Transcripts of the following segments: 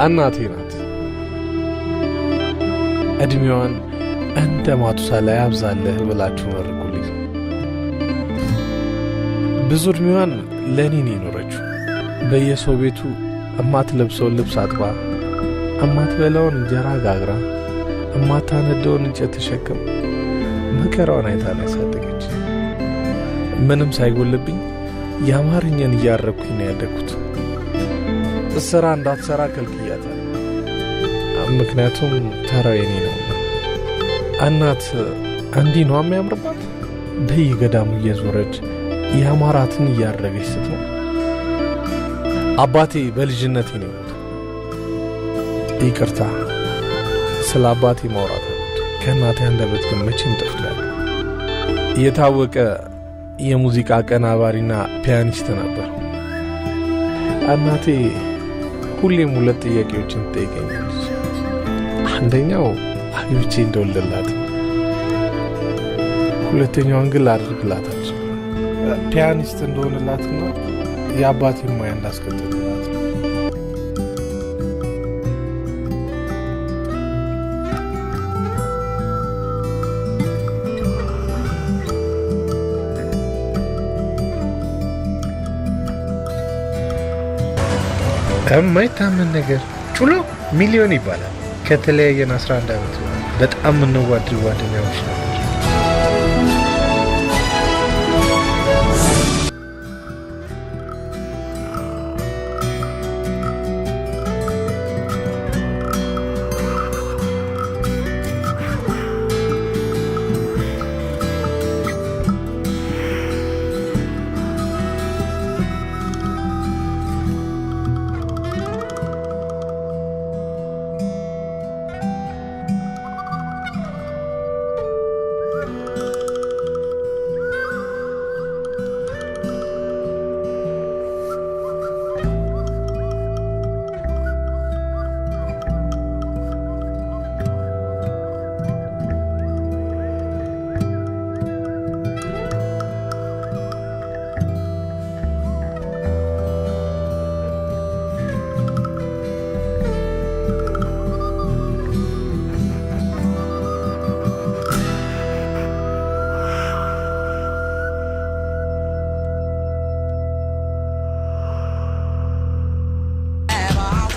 እናቴ ናት። እድሜዋን እንደ ማቱሳላ ያብዛልህ ብላችሁ መርቁልኝ። ብዙ እድሜዋን ለኔ ነው የኖረችው። በየሰው ቤቱ እማትለብሰውን ልብስ አጥባ፣ እማትበላውን እንጀራ ጋግራ፣ እማታነደውን እንጨት ተሸክም መከራዋን አይታ ነው ያሳደገች። ምንም ሳይጎልብኝ ያማርኛን እያረኩኝ ነው ያደግኩት። ስራ እንዳትሰራ ከልክያታለሁ፣ ምክንያቱም ተራው የኔ ነውና። እናት እንዲህ ነው የሚያምርባት። በየገዳሙ እየዞረች ያማራትን እያረገች ስትኖር። አባቴ በልጅነቴ ነው የሞተው። ይቅርታ ስለ አባቴ ማውራት ከእናቴ አንደበት ግን መቼም ጠፍቷል። የታወቀ የሙዚቃ አቀናባሪና ፒያኒስት ነበር። እናቴ ሁሌም ሁለት ጥያቄዎችን ትጠይቀኛለች። አንደኛው አግብቼ እንደወልድላት፣ ሁለተኛውን ግን ላድርግላታች ፒያኒስት እንደሆንላትና የአባቴ ሙያ እንዳስቀጥልላት። የማይታመን ነገር ጩሎ ሚሊዮን ይባላል። ከተለያየን 11 ዓመት በጣም የምንዋደድ ጓደኛዎች ነበር።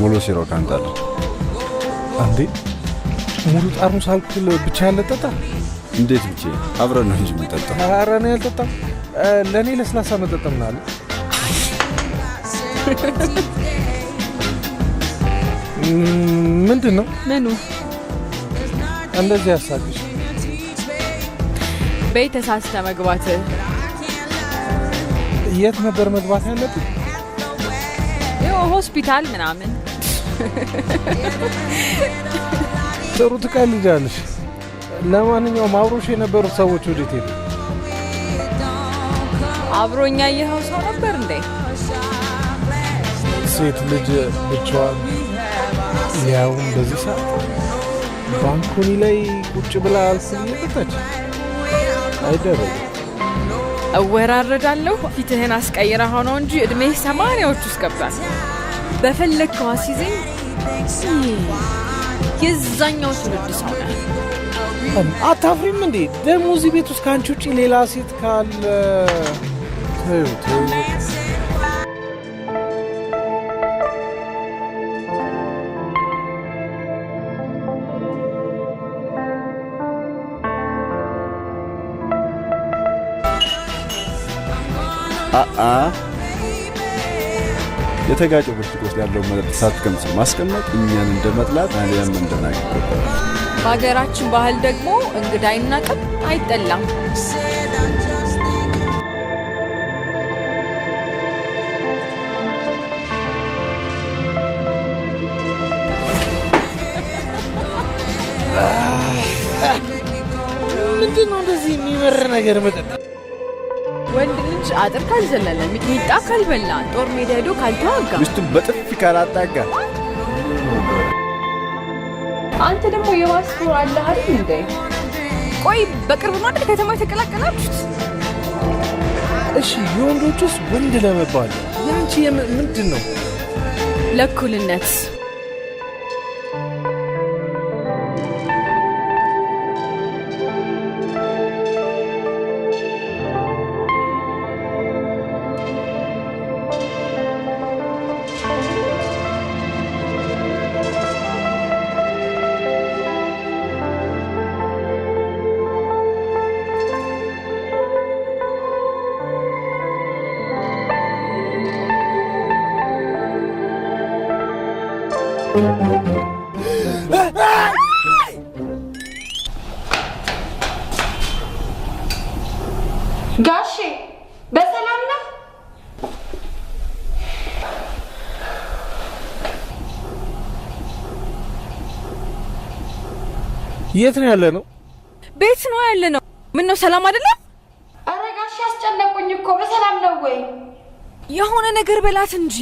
ሙሉ ሲሮ ካንታል አንዴ ሙሉ ጠርሙስ አልኩል ብቻ ያለጠጣ እንዴት ብቻ አብረን ነው እንጂ የምንጠጣው። ኧረ እኔ አልጠጣም። ለኔ ለስላሳ መጠጥ ምን አለ? ምንድን ነው? ምኑ እንደዚህ ያሳቅሽ? ቤት ተሳስተ መግባት። የት ነበር መግባት ያለብን? ሆስፒታል ምናምን። ጥሩ ትቀልጃለሽ። ለማንኛውም አብሮሽ የነበሩት ሰዎች ወዴት ሄዱ? አብሮኛ የኸው ሰው ነበር እንዴ? ሴት ልጅ ብቻዋን ያውም በዚህ ሰዓት ባንኮኒ ላይ ቁጭ ብላ አልኩል እየጠጣች አይደረግም። እወራረዳለሁ። ፊትህን አስቀይራ ሆነው እንጂ እድሜህ 80ዎቹ ውስጥ ገብቷል። በፈለግከው አስይዘኝ። የዛኛው ትውልድ ሰው ነህ። አታፍሪም እንዴ? ደግሞ እዚህ ቤት ውስጥ ከአንቺ ውጭ ሌላ ሴት ካለ የተጋጨው ብርጭቆ ውስጥ ያለው መጠጥ ሳትቀምስ ማስቀመጥ እኛን እንደመጥላት አሊያም እንደናቅ ይቆጠራል። በሀገራችን ባህል ደግሞ እንግዳ አይናቅም፣ አይጠላም። ምንድን ነው እንደዚህ የሚመር ነገር መጠጥ? ወንድ ልጅ አጥር ካልዘለለ፣ ሚጥሚጣ ካልበላ፣ ጦር ሜዳ ሄዶ ካልተዋጋ፣ ሚስቱን በጥፊ ካላጣጋ። አንተ ደግሞ የዋስቱ አለ አይደል እንዴ? ቆይ በቅርብ ማለት ከተማ ተቀላቀላችሁት? እሺ የወንዶቹስ ወንድ ለመባል ያንቺ ምንድን ነው? ለእኩልነት ጋሼ በሰላም ነው? የት ነው ያለ ነው? ቤት ነው ያለ ነው። ምን ነው ሰላም አይደለም? አረ ጋሼ አስጨነቁኝ እኮ። በሰላም ነው ወይ? የሆነ ነገር በላት እንጂ።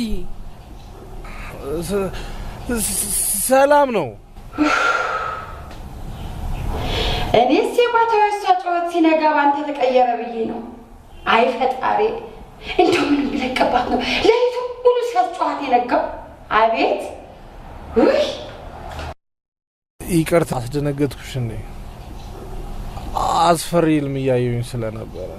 ሰላም ነው። እኔስ የማታው ጩኸት ሲነጋ ባንተ ተቀየረ ብዬ ነው። አይ ፈጣሪ፣ እንደው ምን ብለቀባት ነው ለይቱ ሙሉ ሲያስጨዋት የነጋው። አቤት ውይ! ይቅርታ አስደነገጥኩሽ እንዴ? አስፈሪ ህልም እያየሁኝ ስለነበረ።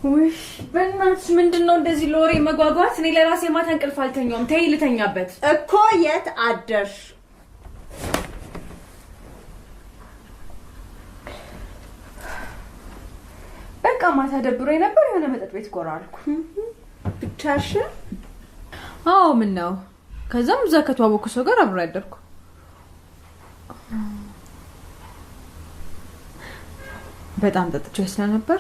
ውይ በእናትሽ ምንድነው እንደዚህ ለወሬ መጓጓት? እኔ ለራሴ ማታ እንቅልፍ አልተኛውም። ተይ ልተኛበት እኮ። የት አደርሽ? በቃ ማታ ደብሮኝ ነበር። የሆነ መጠጥ ቤት ጎራ አልኩ። ብቻሽን? አዎ ምን ነው? ከዛም እዛ ከተዋወቅኩ ሰው ጋር አብሬ አደርኩ። በጣም ጠጥቼ ስለነበር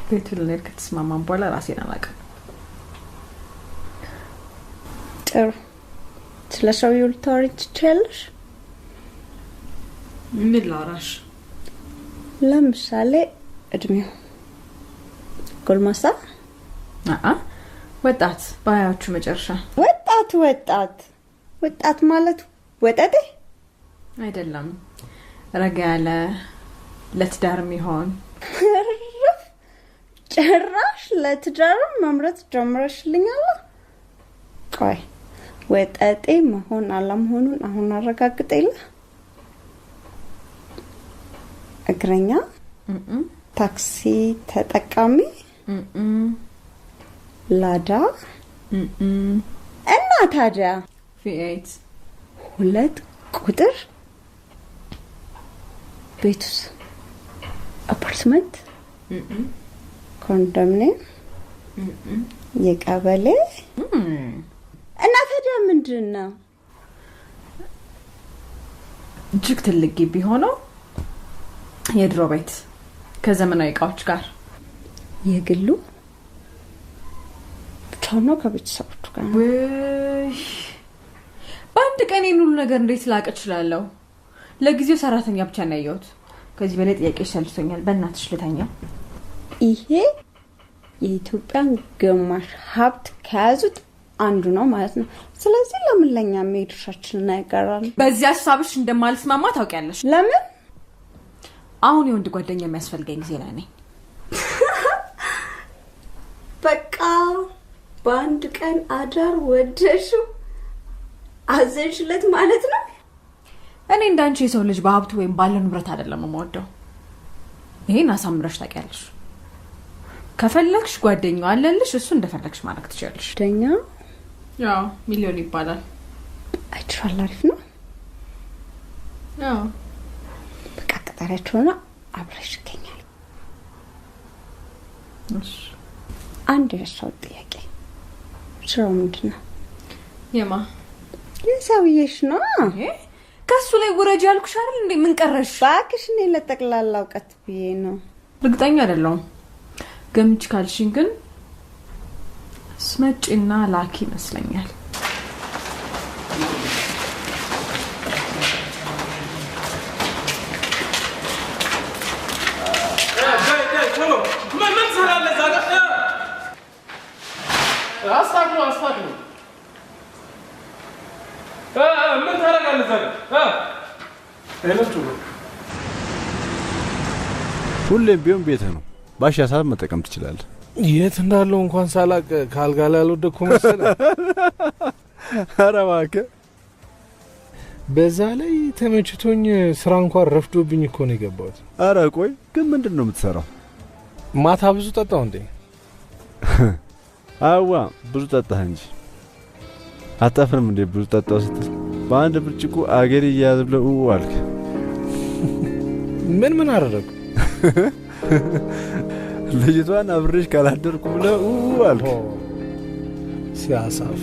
ቤቱ ልንሄድ ከተስማማን በኋላ ራሴን አላውቅም። ጥሩ። ስለ ሰውዬው ልታወሪ ትችያለሽ? ምን ላውራሽ? ለምሳሌ እድሜው ጎልማሳ? ወጣት፣ በሀያዎቹ መጨረሻ። ወጣት ማለት ወጠጤ አይደለም። ረጋ ያለ ለትዳር የሚሆን። ጭራሽ ለትዳር መምረጥ ጀምረሽልኛል። ቆይ ወጠጤ መሆን አለመሆኑን አሁን አረጋግጠኝ። እግረኛ? ታክሲ ተጠቃሚ? ላዳ? እና ታዲያ ቪኤት 2 ቁጥር? ቤቱስ አፓርትመንት? ኮንዶሚኒየም? የቀበሌ? እና ታዲያ ምንድን ነው? እጅግ ትልቅ ግቢ ሆኖ የድሮ ቤት ከዘመናዊ እቃዎች ጋር። የግሉ ብቻውን ነው ከቤተሰቦቹ ጋር? በአንድ ቀን ሁሉ ነገር እንዴት ላቅ እችላለሁ? ለጊዜው ሰራተኛ ብቻ ነው ያየሁት። ከዚህ በላይ ጥያቄ ሰልችቶኛል። በእናትሽ ልተኛ። ይሄ የኢትዮጵያን ግማሽ ሀብት ከያዙት አንዱ ነው ማለት ነው። ስለዚህ ለምን ለኛ ሜድሻችን እናይቀራል? በዚህ ሐሳብሽ እንደማልስማማ ታውቂያለሽ። ለምን? አሁን የወንድ ጓደኛ የሚያስፈልገኝ ጊዜ ላይ ነኝ። በቃ በአንድ ቀን አዳር ወደሽው አዘንሽለት ማለት ነው። እኔ እንዳንቺ የሰው ልጅ በሀብቱ ወይም ባለው ንብረት አይደለም የምወደው። ይሄን አሳምረሽ ታውቂያለሽ። ከፈለግሽ ጓደኛው አለልሽ፣ እሱ እንደፈለግሽ ማድረግ ትችያለሽ። ጓደኛ? ያው ሚሊዮን ይባላል። አይቻል። አሪፍ ነው። ያው በቃ ቀጠሪያችሁና አብረሽ ይገኛል። እሺ። አንድ የሰው ጥያቄ፣ ስራው ምንድን ነው? የማ የሰውዬሽ ነው? ከሱ ላይ ውረጅ ያልኩሽ አይደል እንዴ? ምን ቀረሽ? ባክሽ እኔ ለጠቅላላ እውቀት ብዬ ነው። እርግጠኛ አይደለሁም። ገምች ካልሽኝ ግን ስመጪና ላኪ ይመስለኛል። አስታክሉ ምን ታደርጋለህ? ሁሌም ቢሆን ቤትህ ነው። ባሻ ሰዓት መጠቀም ትችላለህ። የት እንዳለው እንኳን ሳላቅ ካልጋ ላይ አልወደኩ መሰለህ። ኧረ እባክህ። በዛ ላይ ተመችቶኝ ስራ እንኳን ረፍዶብኝ እኮ ነው የገባሁት። ኧረ ቆይ ግን ምንድን ነው የምትሰራው? ማታ ብዙ ጠጣው እንዴ? አዋ ብዙ ጠጣህ እንጂ አታፍርም እንዴ? ብዙ ጠጣው ስትል በአንድ ብርጭቆ አገር ይያዝ ብለው አልክ። ምን አደረኩ? ልጅቷን አብሬሽ ካላደርኩ ብለው አልክ። ሲያሳፍ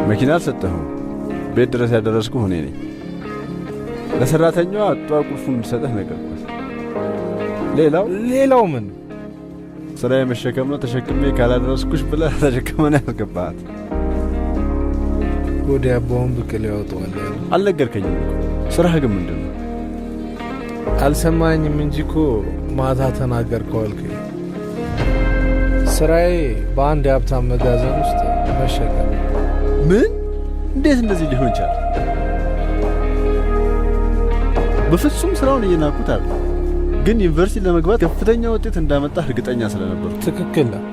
መኪና አልሰጠሁም። ቤት ድረስ ያደረስኩ እኔ ነኝ። ለሰራተኛዋ ጧ ቁልፉን እንድሰጥህ ነገርኳት። ሌላው ምን ስራ የመሸከም ነው። ተሸክሜ ካላደረስኩሽ ብለህ ተሸክመን ያስገባሃት። ወዲያ ቦምብ ቅል ያወጣዋል። አልነገርከኝም እኮ። ስራህ ግን ምንድን ነው? አልሰማኝም እንጂ እኮ ማታ ተናገርከው አልከኝ። ስራዬ በአንድ የሀብታም መጋዘን ውስጥ መሸከም። ምን? እንዴት እንደዚህ ሊሆን ይችላል? በፍጹም ስራውን እየናቁት አለ። ግን ዩኒቨርሲቲ ለመግባት ከፍተኛ ውጤት እንዳመጣ እርግጠኛ ስለነበሩ። ትክክል ነው።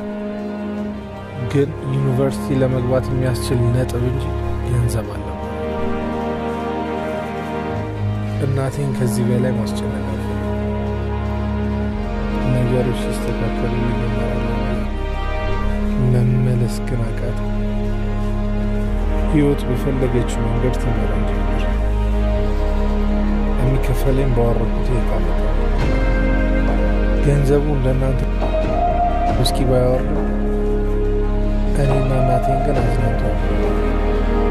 ግን ዩኒቨርሲቲ ለመግባት የሚያስችል ነጥብ እንጂ ገንዘብ አለ። እናቴን ከዚህ በላይ ማስጨነቅ አልፈልግም። ነገሮች ሲስተካከሉ መመለስ ግን አቃተኝ። ህይወት በፈለገችው መንገድ ትመራ ጀመር። የሚከፈለኝ ባወረኩት የቃመጣ ገንዘቡ እንደናንተ ውስኪ ባያወር እኔና እናቴን ግን አዝናንቷል።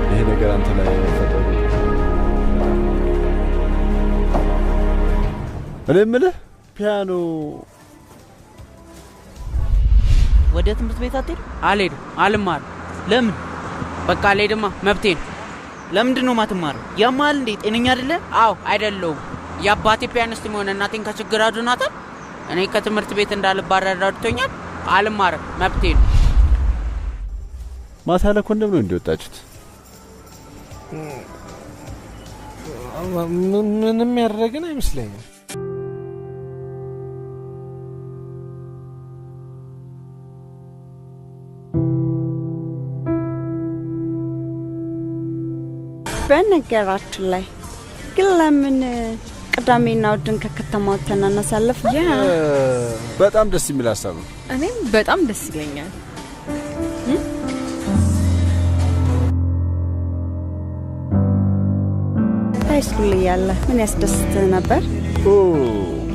ይሄ ነገር አንተ ላይ ፈጠሩ። እኔ የምልህ ፒያኖ ወደ ትምህርት ቤት አትሄድ? አልሄድም፣ አልማርም። ለምን? በቃ አልሄድማ፣ መብቴ ነው። ለምንድን ነው የማትማረው? ያማል እንዴ? ጤነኛ አይደለ? አዎ አይደለሁም። የአባቴ ፒያኒስት መሆን እናቴን ከችግር አድኗታል። እኔ ከትምህርት ቤት እንዳልባረር ረድቶኛል። አልማርም፣ መብቴ ነው። ማታ ለኮንደም ነው እንዲወጣችሁት? ምንም ያደረግን አይመስለኝም። በነገራችን ላይ ግን ለምን ቅዳሜና እሑድን ከከተማ ወጥተን እናሳልፍ? በጣም ደስ የሚል ሀሳብ ነው። እኔም በጣም ደስ ይለኛል። ሃይስኩል እያለ ምን ያስደስት ነበር?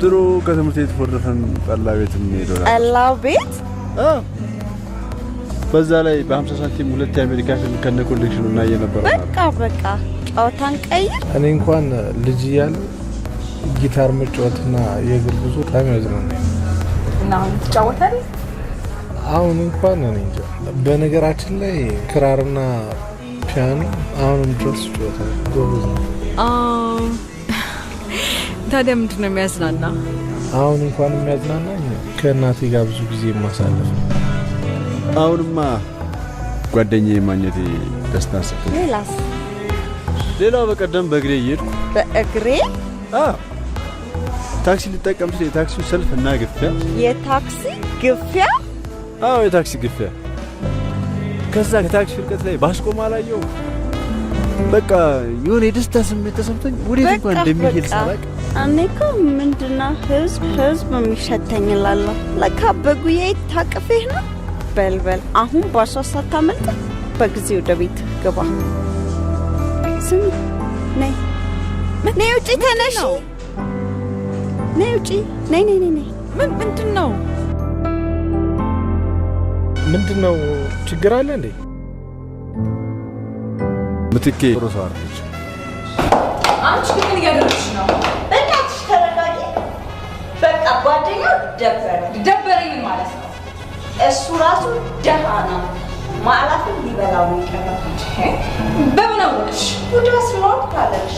ድሮ ከትምህርት ቤት ወርደን ጠላ ቤት እንሄዳለን። ጠላው ቤት? በዛ ላይ በ50 ሳንቲም 2 የአሜሪካ ፊልም ከነ ኮሌክሽኑ እና የነበረው በቃ ጨዋታን ቀይር። እኔ እንኳን ልጅ እያለሁ ጊታር መጫወትና የእግር ጉዞ በጣም ያዝናናኝ። እና አሁን ትጫወታለህ? አሁን እንኳን እኔ እንጃ። በነገራችን ላይ ክራርና ፒያኖ አሁንም ድረስ እጫወታለሁ። ጎበዝ ነው። ታዲያ ምንድን ነው የሚያዝናና? አሁን እንኳን የሚያዝናናኝ ከእናቴ ጋር ብዙ ጊዜ ማሳለፍ ነው። አሁንማ ጓደኛዬ ማግኘቴ ደስታ ሰጠኝ። ሌላው በቀደም በእግሬ እየሄድኩ በእግሬ ታክሲ ልጠቀም ስል የታክሲው ሰልፍ እና ግፊያ። የታክሲ ግፊያ? አዎ የታክሲ ግፊያ። ከዛ ከታክሲ ርቀት ላይ ባስቆም አላየው። በቃ የሆነ የደስታ ስሜት ተሰምቶኝ ወዴት እንኳን እንደሚሄድ ሳላቅ እኔ እኮ ምንድነው ህዝብ የሚሸተኝ እላለሁ። ለካ በጉዬ ታቅፌህ ነው። በልበል አሁን ባሷ ሳታመልጥ በጊዜ ወደ ቤት ግባ። ስሚ ነይ ውጪ፣ ተነሽ፣ ነይ ውጪ፣ ነይ። ምንድን ነው ችግር አለ እንዴ? ምትኬ ጥሩ ሰው አለች። አንቺ ምን እያደረግሽ ነው? በእናትሽ ተረጋጊ። በቃ ጓደኛው ደበረኝ ማለት ነው። እሱ ራሱ ደሃ ነው። ማዕላፍን ሊበላው ነው የቀረው። በምን አወቅሽ? ጉዳ ስለሆን ካለሽ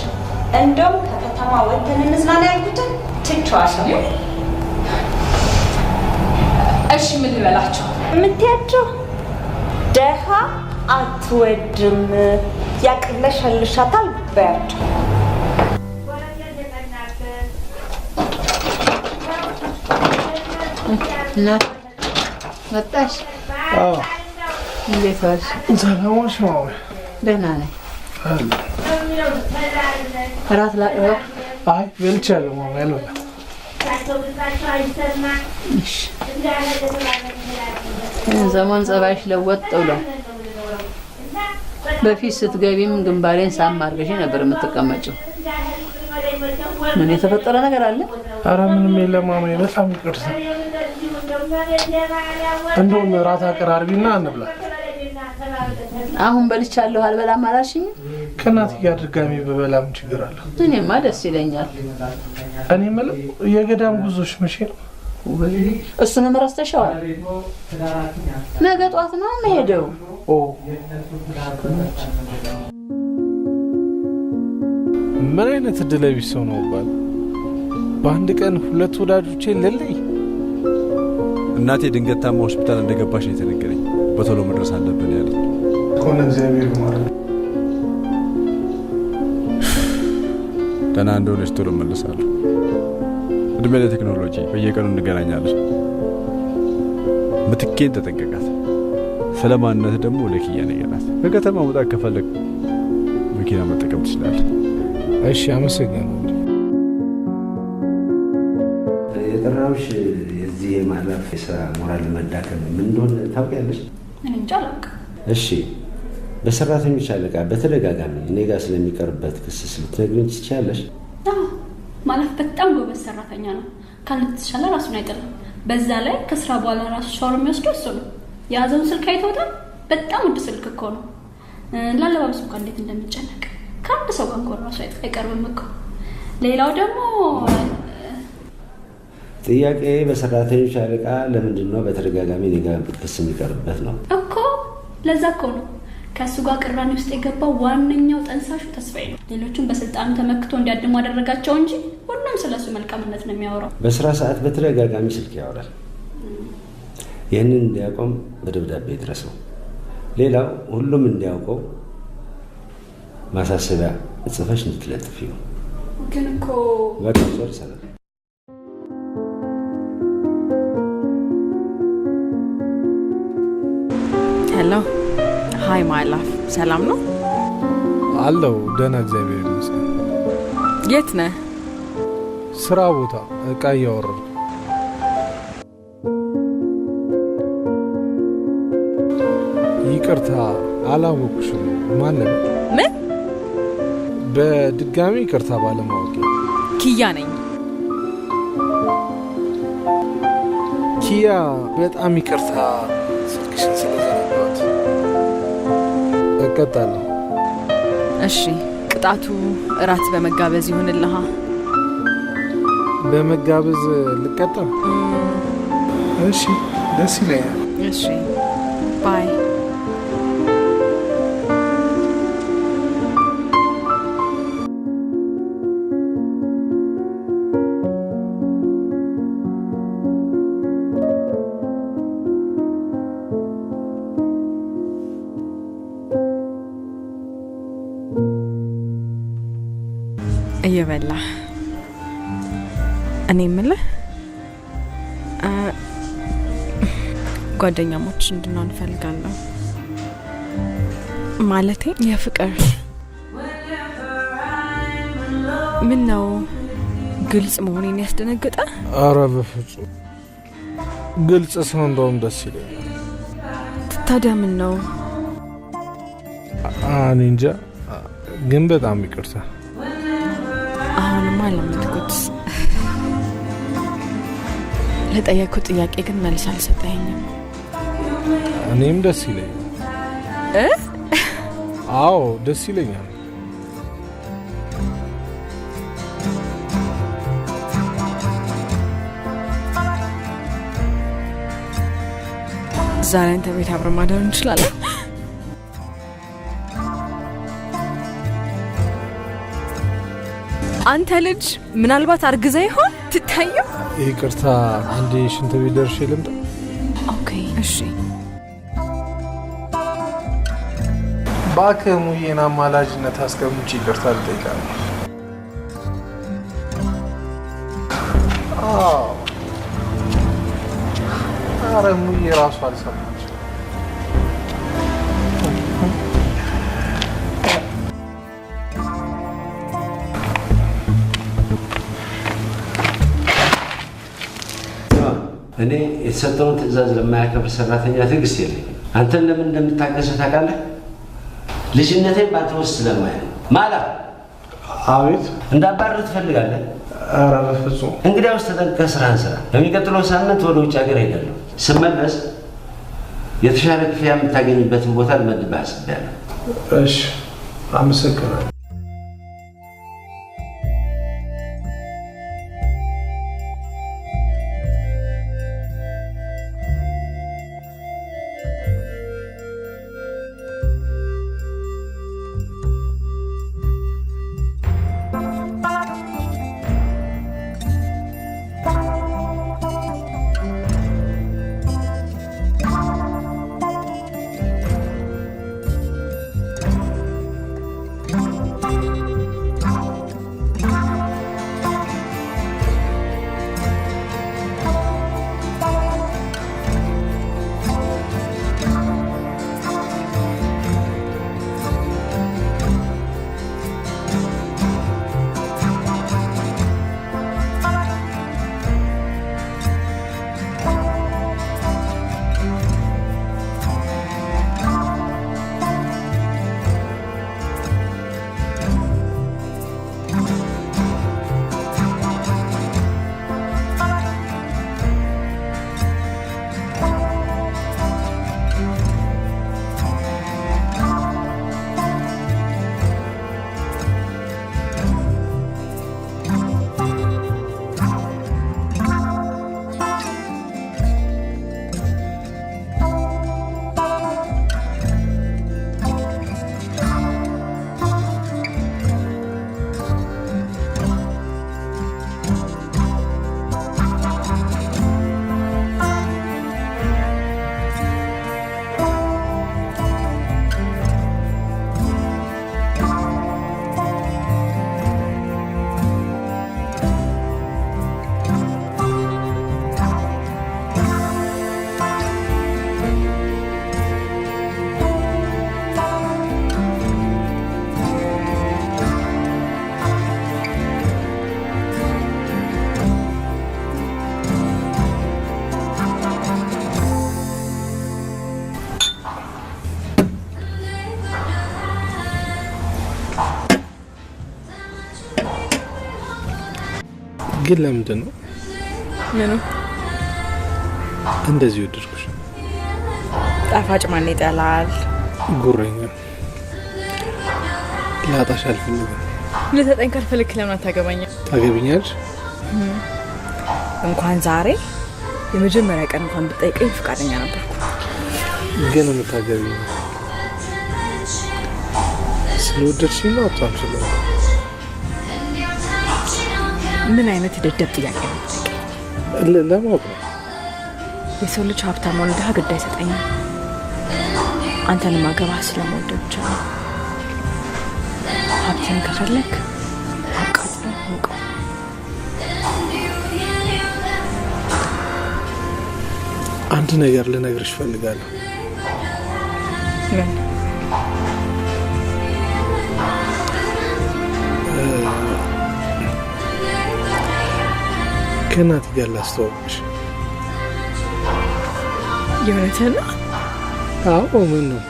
እንደውም ከከተማ ወጥተን እንዝናና ያልኩትን ትቼዋለሁ። እሺ ምን ልበላቸው? የምትያቸው ደሃ አትወድም፣ ያቅለሸልሻታል በያቸው። መጣሽ? አዎ። እንዴት ዋልሽ? ሰላም ነው? ደህና ነኝ። እራት ላቅርበው? አይ በልቻለሁ ማማ፣ ያልበላ። ዘመን ጸባይሽ ለወጥ ብሏል። በፊት ስትገቢም ግንባሬን ሳም አድርገሽ ነበር የምትቀመጪው። ምን የተፈጠረ ነገር አለ? ኧረ ምንም የለም ማማዬ፣ በጣም ይቅርታ። እንደውም እራት አቀራርቢና እንብላ። አሁን በልቻለሁ አልበላም አላልሽኝ? ከእናትዬ ጋር ድጋሚ በበላም ችግር አለ? እኔማ ደስ ይለኛል። እኔ የምለው የገዳም ጉዞሽ መቼ ነው? እሱንም ረስተሽዋል? ነገ ጧት ነው የምሄደው። ምን አይነት እድለ ቢስ ሰው ነው ባል! በአንድ ቀን 2 ወዳጆቼ ለለይ። እናቴ ድንገት ታማ ሆስፒታል እንደገባሽ ነው የተነገረኝ። በቶሎ መድረስ አለብን ያለኝ ከሆነ እግዚአብሔር ይማረን። ደህና እንደሆነች ቶሎ መለሳለሁ። እድሜ ለቴክኖሎጂ፣ በየቀኑ እንገናኛለን። ምትኬን ተጠንቀቃት። ስለማንነት ደግሞ ለኪያ ነገራት። ከከተማ መውጣት ከፈለግ መኪና መጠቀም ትችላለህ። እሺ፣ አመሰግናለሁ። የጠራሁሽ የዚህ የማለፍ የስራ ሞራል መዳከም ምን እንደሆነ ታውቂያለሽ? እኔ እንጃ አላውቅም። እሺ፣ በሰራተኞች አለቃ በተደጋጋሚ እኔ ጋር ስለሚቀርበት ክስ ልትነግሪኝ ትችያለሽ? ማለፍ በጣም ጎበዝ ሰራተኛ ነው። ካልተሻለ ራሱን አይጥልም። በዛ ላይ ከስራ በኋላ ራሱ ሻወር የሚወስደው እሱ ነው። የያዘውን ስልክ አይተውታል። በጣም ውድ ስልክ እኮ ነው። ላለባበሱ እንኳን እንዴት እንደሚጨነቅ ከአንድ ሰው ጋር እንኳን ራሱ አይቀርብም እኮ። ሌላው ደግሞ ጥያቄ በሰራተኞች አለቃ ለምንድን ነው በተደጋጋሚ እኔ ጋር ክስ የሚቀርብበት ነው እኮ። ለዛ እኮ ነው ከእሱ ጋር ቅራኔ ውስጥ የገባው ዋነኛው ጠንሳሹ ተስፋዬ ነው። ሌሎቹም በስልጣኑ ተመክቶ እንዲያድሙ አደረጋቸው እንጂ ሁሉም ስለሱ መልካምነት ነው የሚያወራው። በስራ ሰዓት በተደጋጋሚ ስልክ ያወራል። ይህንን እንዲያቆም በደብዳቤ ድረሰው። ሌላው ሁሉም እንዲያውቀው ማሳሰቢያ ጽፈሽ እንድትለጥፊ ነው። ግን እኮ በቃ ጨርሰናል። ሄሎ ሃይ ማላፍ፣ ሰላም ነው? አለው ደህና፣ እግዚአብሔር ይመስገን። የት ነህ? ስራ ቦታ እቃ እያወረድኩ። ይቅርታ አላወቅሽም። ማን ነው? ምን? በድጋሚ ይቅርታ ባለማወቅ። ኪያ ነኝ። ኪያ፣ በጣም ይቅርታ ስልክሽን ስለዘነጋሁት። እቀጣለሁ። እሺ፣ ቅጣቱ እራት በመጋበዝ ይሁንልሃ። በመጋበዝ ልቀጣ? እሺ፣ ደስ ይለኛል። እሺ፣ ባይ። እየበላ እኔ የምልህ ጓደኛሞች እንድንሆን እፈልጋለሁ። ማለቴ የፍቅር። ምን ነው ግልጽ መሆኔን ያስደነግጠ? ኧረ በፍጹም ግልጽ ሰው እንደውም ደስ ይለኛል። ታዲያ ምን ነው? እኔ እንጃ፣ ግን በጣም ይቅርታ። አሁንማ ለምትኩት። ለጠየኩት ጥያቄ ግን መልስ አልሰጠኸኝም። እኔም ደስ ይለኛል። አዎ ደስ ይለኛል። ዛሬ አንተ ቤት አብረን ማደር እንችላለን? አንተ ልጅ ምናልባት አርግዘህ ይሆን? ትታየው። ይቅርታ፣ አንዴ ሽንት ቤት ደርሼ ልምጣ። ኦኬ፣ እሺ። እባክህ ሙዬን አማላጅነት አስቀምጪ፣ ይቅርታ ልጠይቃለሁ። ኧረ ሙዬ ራሱ አልሰማችም። እኔ የተሰጠውን ትዕዛዝ ለማያከብር ሰራተኛ ትዕግስት የለኝም። አንተን ለምን እንደምታገሰ ታውቃለህ? ልጅነቴን ባንተ ውስጥ ስለማይ ነው። ማላ አቤት። እንዳባርር ትፈልጋለህ? ኧረ በፍጹም። እንግዲያውስ ተጠንቅቀህ ስራህን ስራ። በሚቀጥለው ሳምንት ወደ ውጭ ሀገር ሄዳለሁ። ስመለስ የተሻለ ክፍያ የምታገኝበትን ቦታ ልመድብህ አስቤያለሁ። እሺ፣ አመሰግናለሁ። ግን ለምንድን ነው ምኑ እንደዚህ ወደድኩሽ? ጣፋጭ ማን ይጠላል? ጉረኛ ላጣሽ አልፈልግም። ልትጠኝ ካልፈልክ ለምን አታገባኝም? ታገቢኛለሽ? እንኳን ዛሬ የመጀመሪያ ቀን እንኳን ብትጠይቀኝ ፈቃደኛ ነበርኩ። ግን የምታገቢኝ ስለወደድሽኝ ነው? አታምሽልኝ። ምን አይነት ደደብ ጥያቄ ነው? ለማወቅ ነው። የሰው ልጅ ሀብታም ሆነ ድሀ ግድ አይሰጠኝም። አንተን ማገባህ ስለምወድ ብቻ ነው። ሀብቴን ከፈለክ አቃጥሎ እንቆ አንድ ነገር ልነግርሽ ፈልጋለሁ። ምን? ከእናቴ ጋር ላስተዋውቅሽ። የእውነትህን ነው? አዎ። ምን ነው?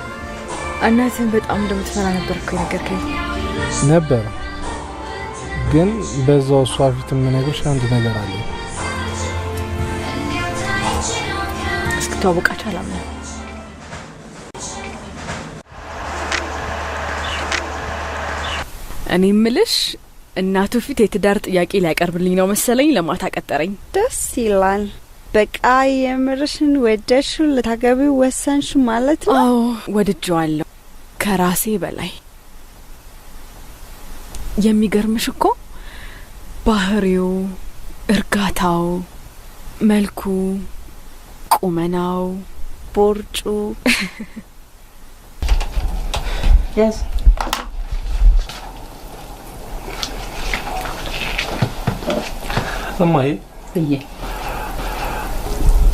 እናትህን በጣም እንደምትፈራ ነበር እኮ የነገርከኝ። ነበረ፣ ግን በዛው እሷ ፊት የምነግርሽ አንድ ነገር አለ። እስክትዋወቃቸው አላምነው። እኔ የምልሽ እናቱ ፊት የትዳር ጥያቄ ሊያቀርብልኝ ነው መሰለኝ። ለማታ ቀጠረኝ። ደስ ይላል። በቃ የምርሽን ወደሹ ልታገቢው ወሰንሽ ማለት ነው? አዎ ወድጄዋለሁ ከራሴ በላይ። የሚገርምሽ እኮ ባህሪው፣ እርጋታው፣ መልኩ፣ ቁመናው፣ ቦርጩ ያስ እማዬ ብዬ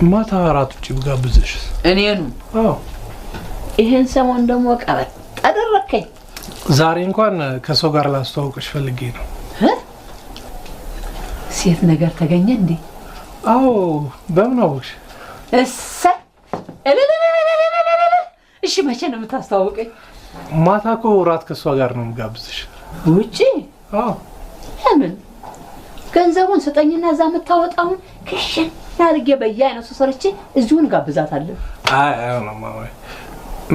ማታ እራት ውጭ ብጋብዝሽ? እኔኑ? አዎ። ይሄን ሰሞን ደግሞ ቀበጥ አደረከኝ። ዛሬ እንኳን ከሰው ጋር ላስተዋውቅሽ ፈልጌ ነው። ሴት ነገር ተገኘ እንዴ? አዎ። በምን አወቅሽ? እሰይ እሺ መቼ ነው የምታስተዋውቀኝ? ማታ እኮ እራት ከእሷ ጋር ነው የምጋብዝሽ። ውጪ? አዎ። ለምን? ገንዘቡን ስጠኝና እዛ የምታወጣውን ክሽን አድርጌ በየአይነቱ ሰርቼ እዚሁን ጋብዛታለሁ። አይሆንም ማማዬ፣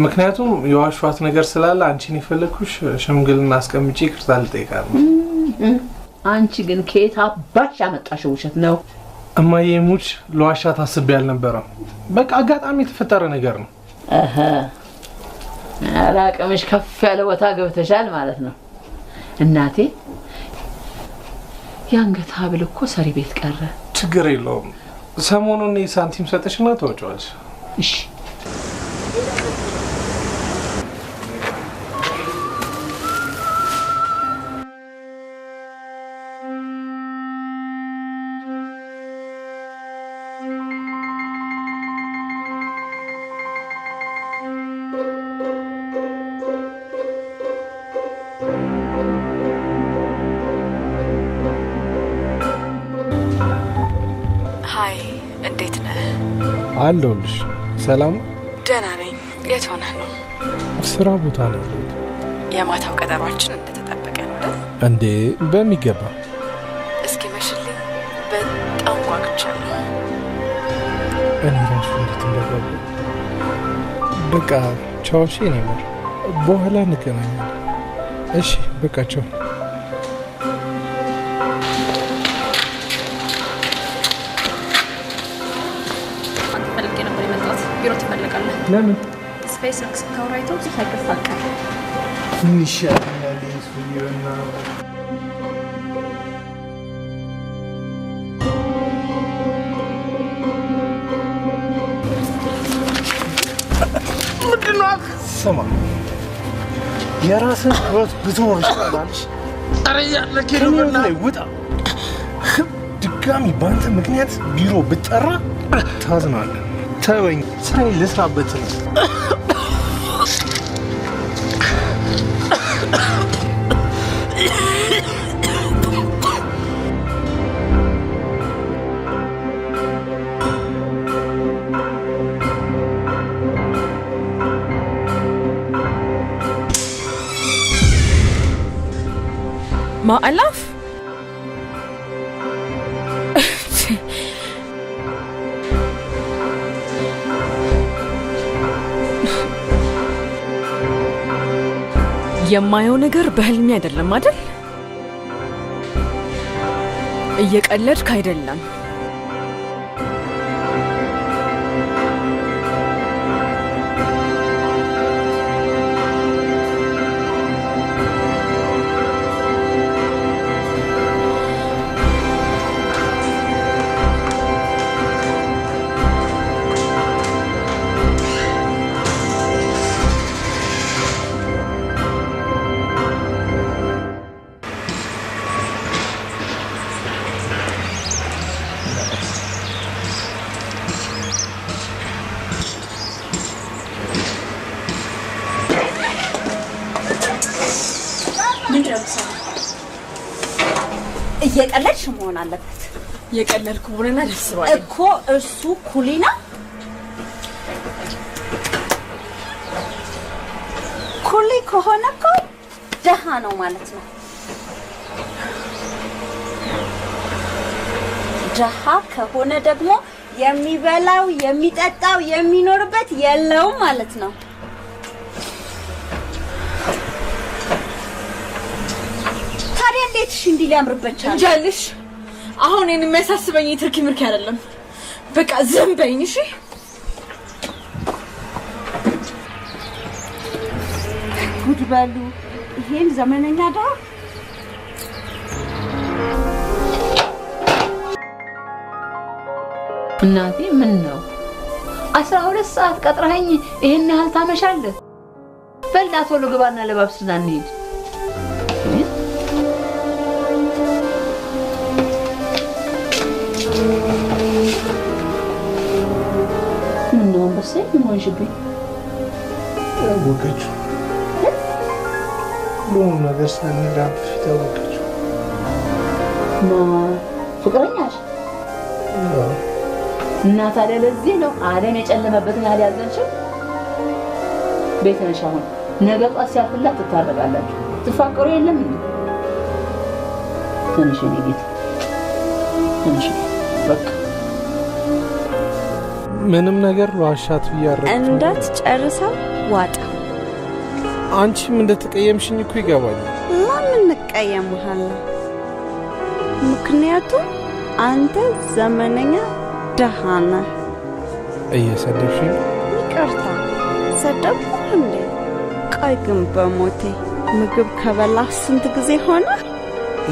ምክንያቱም የዋሸኋት ነገር ስላለ አንቺን የፈለግኩሽ ሽምግልና አስቀምጬ ይቅርታ ልጠይቃት ነው። አንቺ ግን ከየት አባሽ ያመጣሽው ውሸት ነው? እማዬ ሙች ለዋሻት አስቤ አልነበረም። በቃ አጋጣሚ የተፈጠረ ነገር ነው። አላቅምሽ ከፍ ያለ ቦታ ገብተሻል ማለት ነው። እናቴ ያንገት ሀብል እኮ ሰሪ ቤት ቀረ። ችግር የለውም። ሰሞኑን ሳንቲም ሰጥሽና ተወጪዋለሽ። እሺ አለሁልሽ። ሰላም? ደህና ነኝ። የት ሆነህ ነው? ስራ ቦታ ነው። የማታው ቀጠሯችን እንደተጠበቀ ነው አይደል? እንዴ በሚገባ። እስኪ መሽልኝ፣ በጣም ጓጉቻለሁ። እኔ ራሱ እንዴት እንደገባ። በቃ ቻው። እሺ እኔ ማር፣ በኋላ እንገናኛለን። እሺ በቃ ቻው። ቢሮ ትፈልጋለህ? ለምን? ስፔስ ኤክስ ካውራይቶ ሳይከፋቀር ምን ይሻላል? ይሱየና ምንድነው? ስማ የራስን ህይወት ብትኖር ይሻላል። አረ ያለከ ነው ላይ ውጣ። ድጋሚ ባንተ ምክንያት ቢሮ ብጠራ ታዝናለህ። ተወኝ፣ ስራዬን ልስራበት ነው። ማዕላፍ የማየው ነገር በህልሜ አይደለም አይደል? እየቀለድክ አይደለም። እየቀለድሽ መሆን አለበት። የቀለድኩ ቡነና ደስ ባለ እኮ እሱ ኩሊና ኩሊ ከሆነ እኮ ደሃ ነው ማለት ነው። ደሃ ከሆነ ደግሞ የሚበላው የሚጠጣው የሚኖርበት የለውም ማለት ነው። እንዴትሽ እንዲህ ሊያምርበት ቻለ? እንጃልሽ። አሁን እኔን የሚያሳስበኝ የትርኪ ምርኪ አይደለም። በቃ ዝም በይኝ እሺ። ጉድ በሉ። ይሄን ዘመነኛ ዳ እናቴ ምን ነው 12 ሰዓት ቀጥረኸኝ ይሄን ያህል ታመሻለህ? በልና ቶሎ ግባና ለባብስና እንሂድ። ምነው አንበሴ ምን ሆንሽብኝ? ያወቀችው ሁሉም ነገር ሳንጋብ ፊት ያወቀችው ፍቅረኛሽ እና ታዲያ ለዚህ ነው ዓለም የጨለመበትን ያህል ያዘንሽው? ቤት ነሽ አሁን ነገ ጧት ሲያልፍላት ትታረቃላችሁ። ትፋቀሩ የለም እንዴ? ትንሽ እኔ ጌታ ትንሽ በቃ ምንም ነገር ዋሻት ብያረግ እንዳትጨርሰው ዋጣ። አንቺም እንደተቀየምሽኝ እኮ ይገባኛል። ለምን እንቀየምሃለን? ምክንያቱም አንተ ዘመነኛ ደሃ ነህ። እየሰደብሽኝ? ይቅርታ ሰደብኩህ እንዴ? ቆይ ግን በሞቴ ምግብ ከበላህ ስንት ጊዜ ሆነ?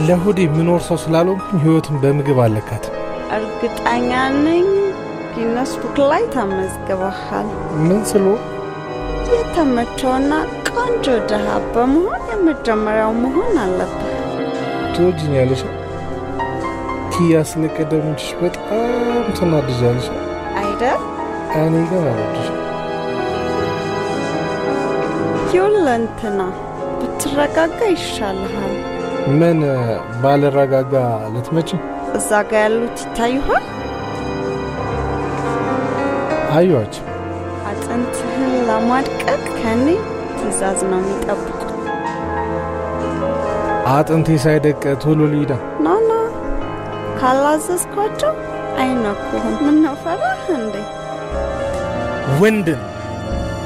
ለሆዴ ምኖር ሰው ስላልሆንኩኝ ህይወትን በምግብ አለካትም። እርግጠኛ ነኝ ጊነስ ቡክ ላይ ተመዝግበሃል። ምን ስሎ? የተመቸውና ቆንጆ ደሃ በመሆን የመጀመሪያው መሆን አለብህ። ትወጂኛለሽ? ኪያ ስለቀደምሽ በጣም ትናድጃለሽ አይደል? እኔ ግን አልወድሽም። ዮለንትና ብትረጋጋ ይሻልሃል። ምን ባልረጋጋ ልትመጪ? እዛ ጋ ያሉት ይታዩሃል? አዩዋቸው። አጥንትህን ለማድቀቅ ከኔ ትእዛዝ ነው የሚጠብቁት። አጥንቴ ሳይደቅ ቶሎ ልሂዳ። ኖ ካላዘዝኳቸው አይነኩህም። ምነው ፈራህ እንዴ? ወንድን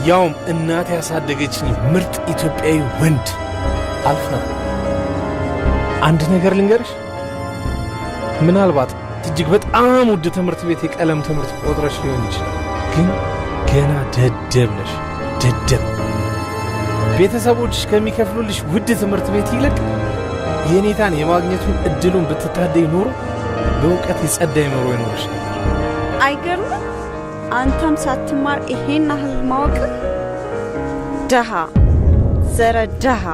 ያውም እናቴ ያሳደገችኝ ምርጥ ኢትዮጵያዊ ወንድ አልፈራ። አንድ ነገር ልንገርሽ፣ ምናልባት እጅግ በጣም ውድ ትምህርት ቤት የቀለም ትምህርት ቆጥረሽ ሊሆን ይችላል፣ ግን ገና ደደብ ነሽ። ደደብ ቤተሰቦችሽ ከሚከፍሉልሽ ውድ ትምህርት ቤት ይልቅ የኔታን የማግኘቱን እድሉን ብትታደይ ኖሮ በእውቀት የጸዳይ ኖሮ ይኖርሽ ነበር። አይገርምም? አንተም ሳትማር ይሄን ያህል ማወቅ። ደሃ ዘረ ደሃ።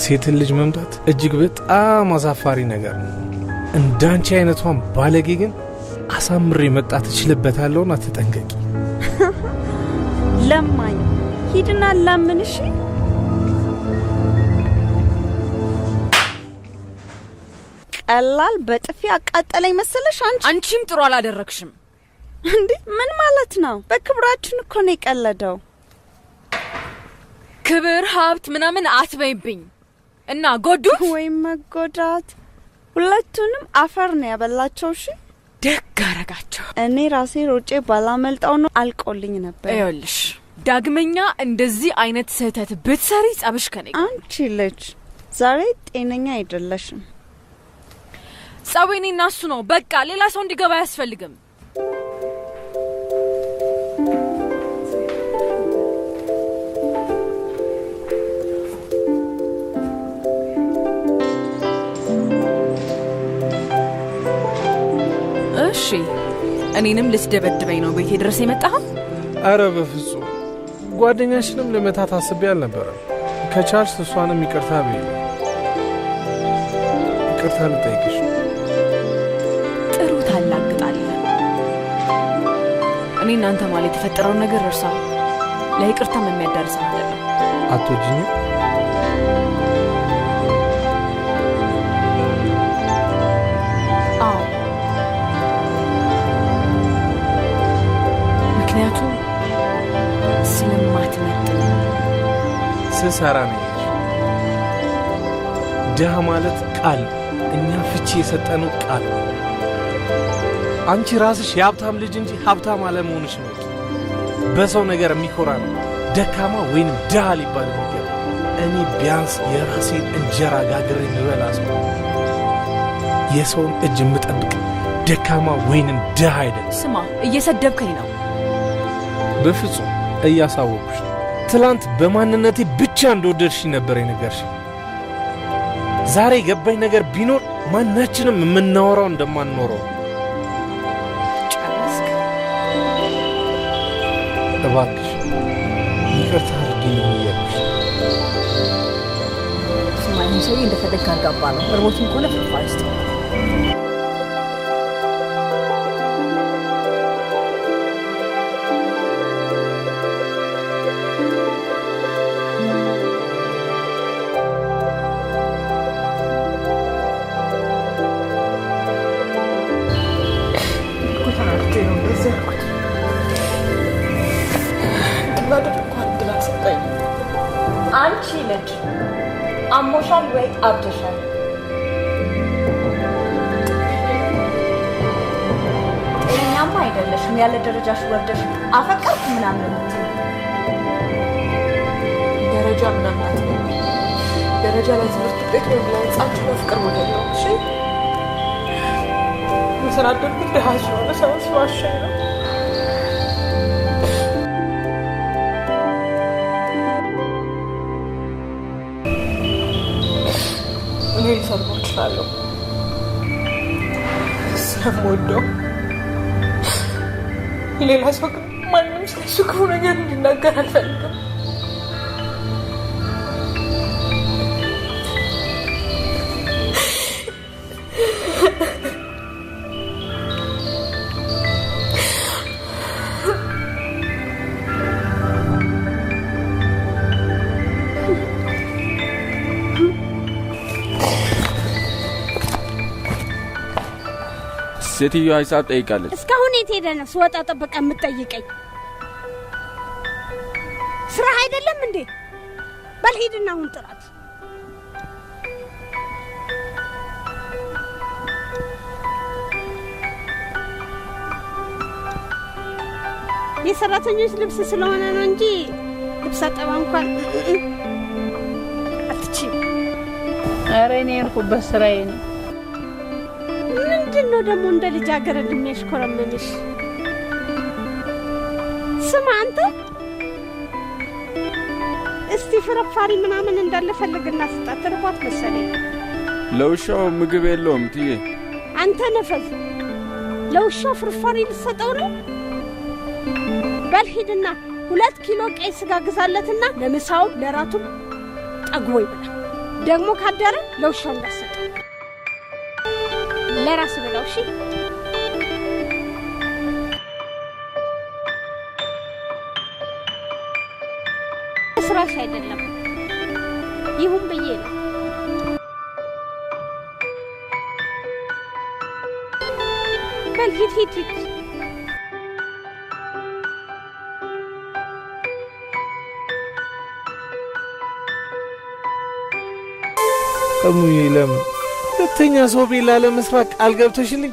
ሴትን ልጅ መምታት እጅግ በጣም አሳፋሪ ነገር ነው። እንዳንቺ አይነቷን ባለጌ ግን አሳምሬ መጣት እችልበታለሁና ተጠንቀቂ። ለማኝ ሂድና ለምን? እሺ ቀላል በጥፊ አቃጠለኝ መሰለሽ? አንቺም ጥሩ አላደረግሽም። እንዴ ምን ማለት ነው? በክብራችን እኮ ነው የቀለደው። ክብር ሀብት ምናምን አትበይብኝ እና ጎዱ ወይ መጎዳት። ሁለቱንም አፈር ነው ያበላቸው። እሺ ደግ አረጋቸው። እኔ ራሴ ሮጬ ባላመልጣው ነው አልቆልኝ ነበር። ይኸውልሽ ዳግመኛ እንደዚህ አይነት ስህተት ብትሰሪ ጸብሽ ከኔ። አንቺ ልጅ ዛሬ ጤነኛ አይደለሽም። ጸቤኔ እና እሱ ነው በቃ። ሌላ ሰው እንዲገባ አያስፈልግም። እሺ እኔንም ልትደበድበኝ ነው ቤቴ ድረስ የመጣኸው? አረ በፍጹም ጓደኛሽንም ለመታት አስቤ አልነበረም። ከቻልሽ እሷንም ይቅርታ በይ። ይቅርታ ልጠይቅሽ። ጥሩ ታላግጣለህ። እኔ እናንተ ማለት የተፈጠረውን ነገር እርሳው። ለይቅርታም የሚያዳርስ አይደለም። አትወጂኝ? አዎ ምክንያቱም ስለማትመጥን ስሰራ ነው። ድሃ ማለት ቃል፣ እኛ ፍቺ የሰጠነው ቃል። አንቺ ራስሽ የሀብታም ልጅ እንጂ ሀብታም አለመሆንሽ ነው። በሰው ነገር የሚኮራ ነው ደካማ ወይንም ድሃ ሊባል ነገር። እኔ ቢያንስ የራሴን እንጀራ ጋግሬ ልበላ ሰው፣ የሰውን እጅ የምጠብቅ ደካማ ወይንም ድሃ አይደል። ስማ እየሰደብከኝ ነው። በፍጹም እያሳወቁሽ። ትላንት በማንነቴ ብቻ እንደወደድሽኝ ነበር የነገርሽ። ዛሬ ገባኝ ነገር ቢኖር ማናችንም የምናወራው እንደማንኖረው። ጨረስክ? እባክሽ ይቅርታ አድርጊልኝ እያልኩሽ። ስማ ይህን ሰውዬ እንደፈለግክ አጋባ ነው። እርቦትም ከሆነ ፍርፋሪ ስጥ። Not ተረጋጊ። አሞሻል ወይ አብደሻል? ጤነኛማ አይደለሽም። ያለ ደረጃሽ ወርደሽ አፈቀርኩ ምናምን የምትይው ደረጃ ምናምን አትበይ። ደረጃ ለትምህርት ቤት ወይም ለህንጻችሁ ለፍቅር ሞዴል ነው። እሺ የተናደድኩት ድሃ ስለሆነ ሰው ሲዋሸኝ ነው። እኔ ልሰማው እችላለሁ ስለምወደው። ሌላ ሰው ግን ማንም ስለሱ ክፉ ነገር እንዲናገር አልፈልግም። ሴትዮዋ ሂሳብ ጠይቃለች። እስካሁን የት ሄደህ ነው ስወጣ ጠበቃ የምትጠይቀኝ? ስራ አይደለም እንዴ? በል ሂድና አሁን ጥራት። የሰራተኞች ልብስ ስለሆነ ነው እንጂ ልብስ አጠባ እንኳን አትችይም። ኧረ እኔ የሄድኩበት ስራዬ ነው። ምንድን ነው ደግሞ እንደ ልጃገረድ የሚያሽኮረምምሽ? ስማ አንተ፣ እስቲ ፍርፋሪ ምናምን እንዳለ ፈልግና ስጣት። ርቧት መሰለኝ። ለውሻው ምግብ የለውም ትዬ። አንተ ነፈዝ፣ ለውሻው ፍርፋሪ ልትሰጠው ነው? በል ሂድና 2 ኪሎ ቀይ ስጋ ግዛለትና ለምሳው ለራቱም ጠግቦ ይብላል። ደግሞ ካደረ ለውሻው እንዳሰጠው ለራስ ብለው። እሺ ስራሽ አይደለም ይሁን ብዬ ነው። በል ሂድ ሂድ ሂድ። እሙዬ ለምን ሁለተኛ ሰው ቤት ላለመስራት ቃል ገብተሽልኝ?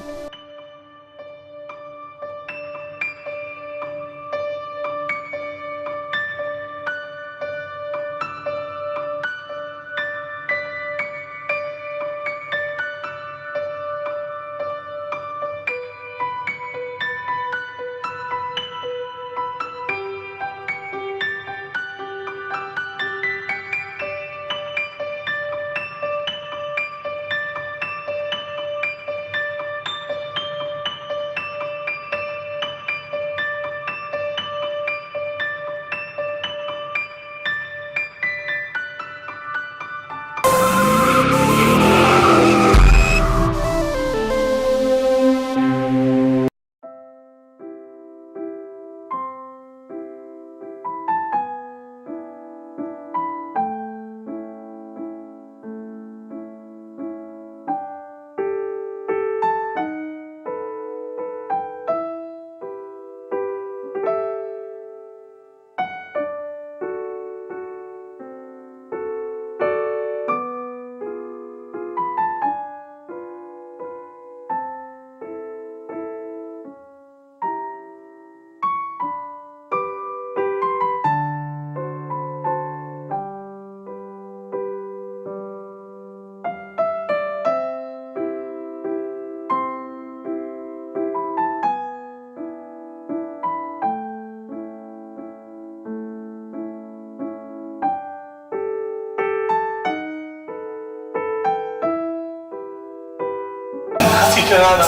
Nada.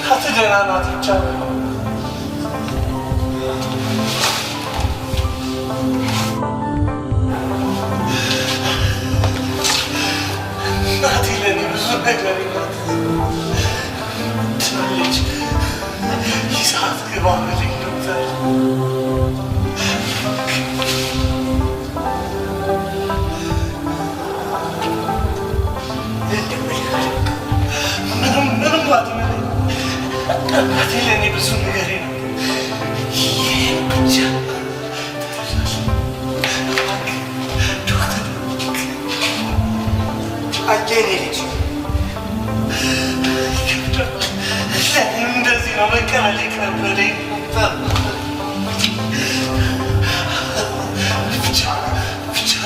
Hadi Cenan atacağım. Nadile'nin yüzüne görüyoruz. Tünelik. Hizat kıvamı lütfen. ምንም ባትመለኝ ብዙ ነገር ነው አጀኔ ልጅ እንደዚህ ነው መቀበል የከበደኝ ብቻ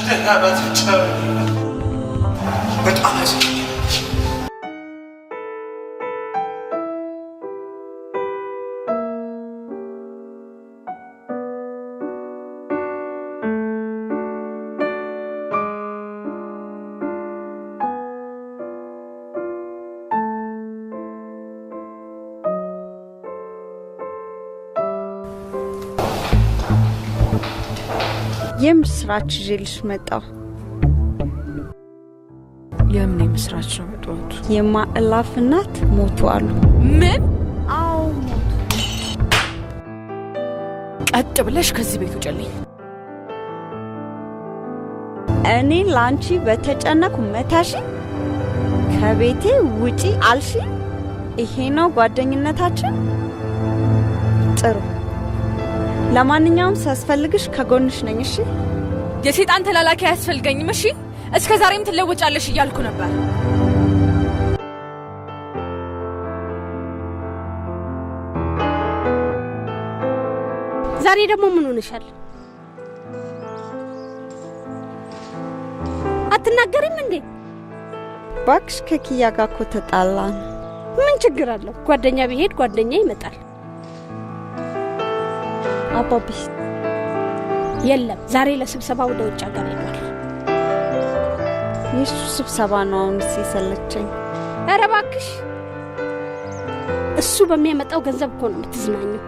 ደህና ናት ብቻ በጣም የምስራች ይዤልሽ መጣሁ። የምን የምስራች ነው መጣሁት? የማዕላፍ እናት ሞቱ አሉ። ምን? አዎ ሞቱ። ቀጥ ብለሽ ከዚህ ቤት ውጭልኝ። እኔ ላንቺ በተጨነኩ መታሽ ከቤቴ ውጪ አልሽ? ይሄ ነው ጓደኝነታችን? ጥሩ። ለማንኛውም ሳስፈልግሽ ከጎንሽ ነኝ። እሺ? የሰይጣን ተላላኪ አያስፈልገኝም። እሺ? እስከ ዛሬም ትለወጫለሽ እያልኩ ነበር። ዛሬ ደግሞ ምን ሆነሻል? አትናገሪም እንዴ? ባክሽ ከኪያ ጋር እኮ ተጣላን። ምን ችግር አለው? ጓደኛ ቢሄድ ጓደኛ ይመጣል። አባቢስ የለም፣ ዛሬ ለስብሰባ ወደ ውጭ ሀገር ሄዷል። የሱ ስብሰባ ነው አሁን ሲሰለቸኝ። ኧረ እባክሽ፣ እሱ በሚያመጣው ገንዘብ እኮ ነው የምትዝናኘው።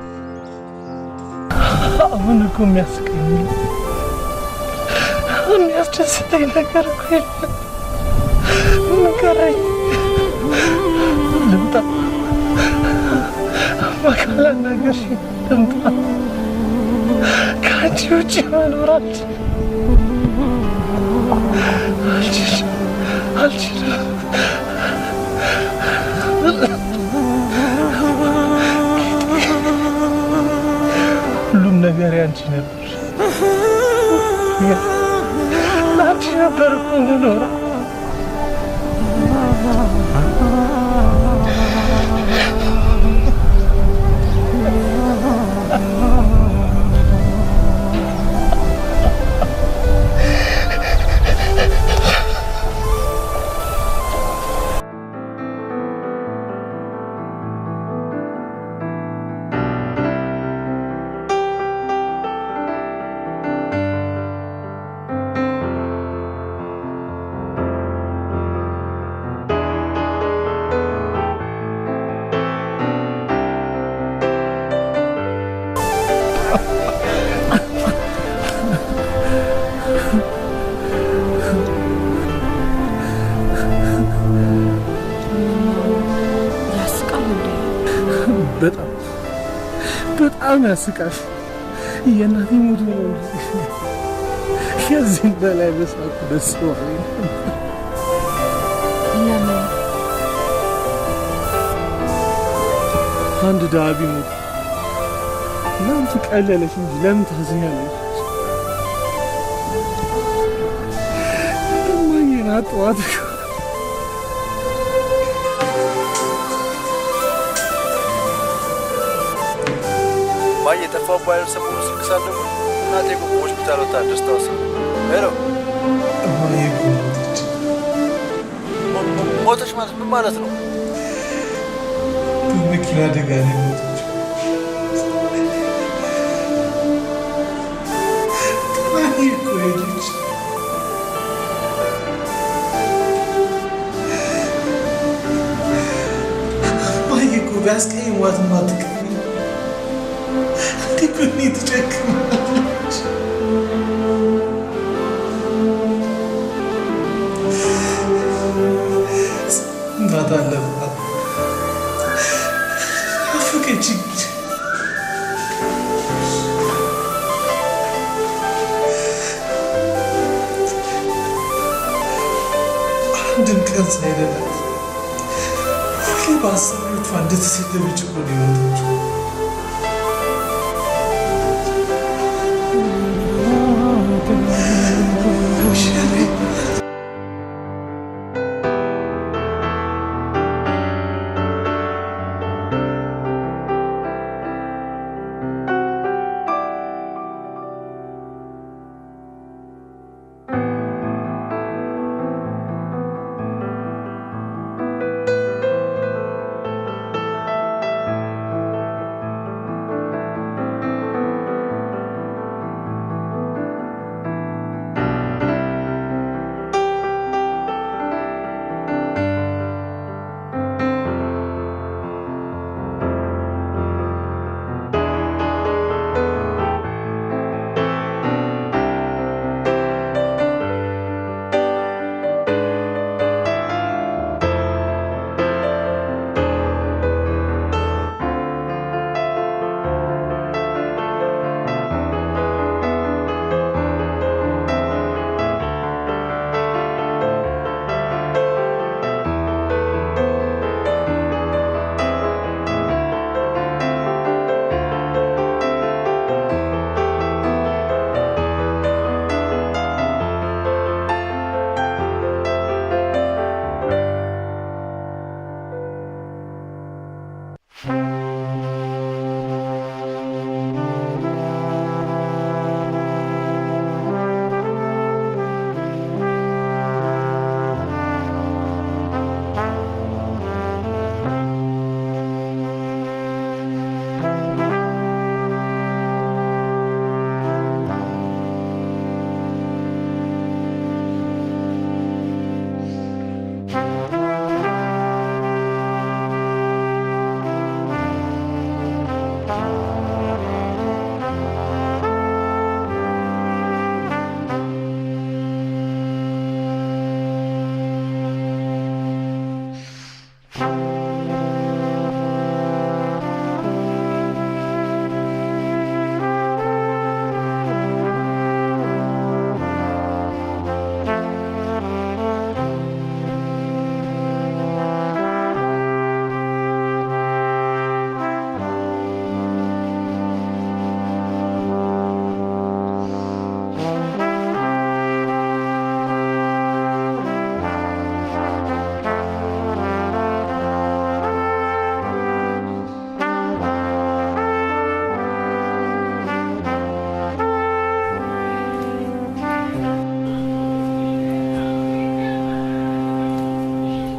አሁን እኮ የሚያስቀኝ የሚያስደስተኝ ነገር እኮ የለም። ምን ቀረኝ? ልምጣ አማካላ ነገር ልምጣ ከአንቺ ውጭ መኖር አልችልም። ሁሉም ነገር ያንቺ ነበር። ለአንቺ ነበር እኮ የምኖረው። በጣም ያስቃል። የእናቴ ሞት ነው። ከዚህም በላይ በሳቁ ደስ ባለኝ። ለምን? አንድ ድሀ ቢሞት እናንተ ቀለለሽ እንጂ ለምን ታዝኛለሽ? እማዬን አጣኋት። ማየ ጠፋው ባይል ሰሞኑ ስልክ ሳለሙ እናቴ እኮ ሆስፒታል ወጣ ደስታ ወሰደ። ሄሎ እማዬ ሞተች ማለት ምን ማለት ነው? በመኪና አደጋ ነው የሞተችው። ጥላኝ እኮ ሄደች። እማዬ እኮ ቢያስቀይሟትም አትቀይም። በእኔ ትጨክናለች። እናት አለባት ናፈቀችኝ። አንድም ቀን ሳይደላት ሁሌ በሀሳቦቿ እንደተሰደበች እኮ ነው የሞተችው።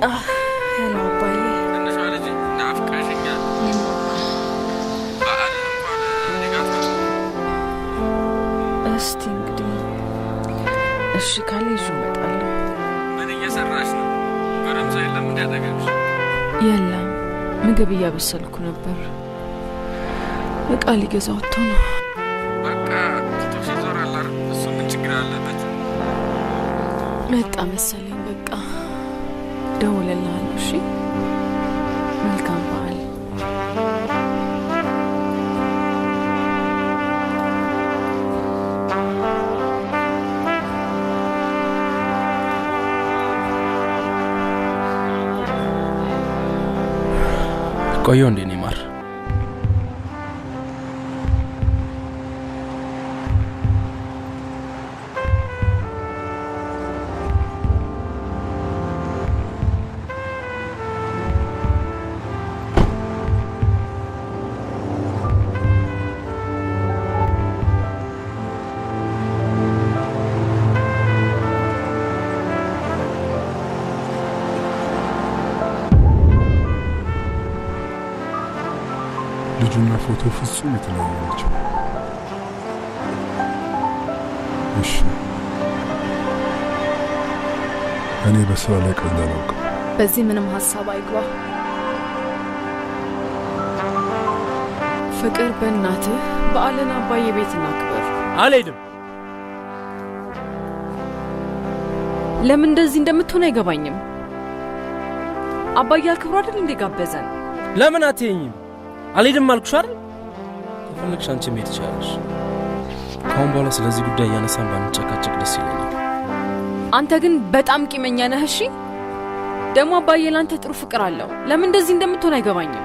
ሄሎ አባዬ። ትንሿ ልጅ ናፍቀሽኛል። በዓል እንኳን ሊጋት እስቲ እንግዲህ እሺ ካለ ይዤ እመጣለሁ። ምን እየሰራሽ ነው? ጎረምሳ የለም እንዲያጠገብሽ? የለም፣ ምግብ እያበሰልኩ ነበር። እቃ ሊገዛ ወጥቶ ነው። በቃ ትቶሽ ይዞራል አይደል? እሱ ምን ችግር አለበት? መጣ መሰለኝ። በቃ ደውልልሃለሁ። እሺ፣ መልካም በዓል። ቆየው እንዴ ኔማር? ልጁና ፎቶ ፍጹም የተለያዩ ናቸው። እሺ፣ እኔ በስራ ላይ ቀልድ አላውቅም። በዚህ ምንም ሀሳብ አይግባ። ፍቅር በእናትህ በዓልን አባዬ ቤት እናክብር። አልሄድም። ለምን እንደዚህ እንደምትሆን አይገባኝም። አባዬ አክብሮ አይደል እንዴ ጋበዘን? ለምን አትይኝም? አልሄድም አልኩሽ አይደል? ከፈለግሽ አንቺ መሄድ ትችላለሽ። ከአሁን በኋላ ስለዚህ ጉዳይ እያነሳን ባንጨቃጨቅ ደስ ይለኛል። አንተ ግን በጣም ቂመኛ ነህ። እሺ፣ ደግሞ አባዬ ላንተ ጥሩ ፍቅር አለው። ለምን እንደዚህ እንደምትሆን አይገባኝም።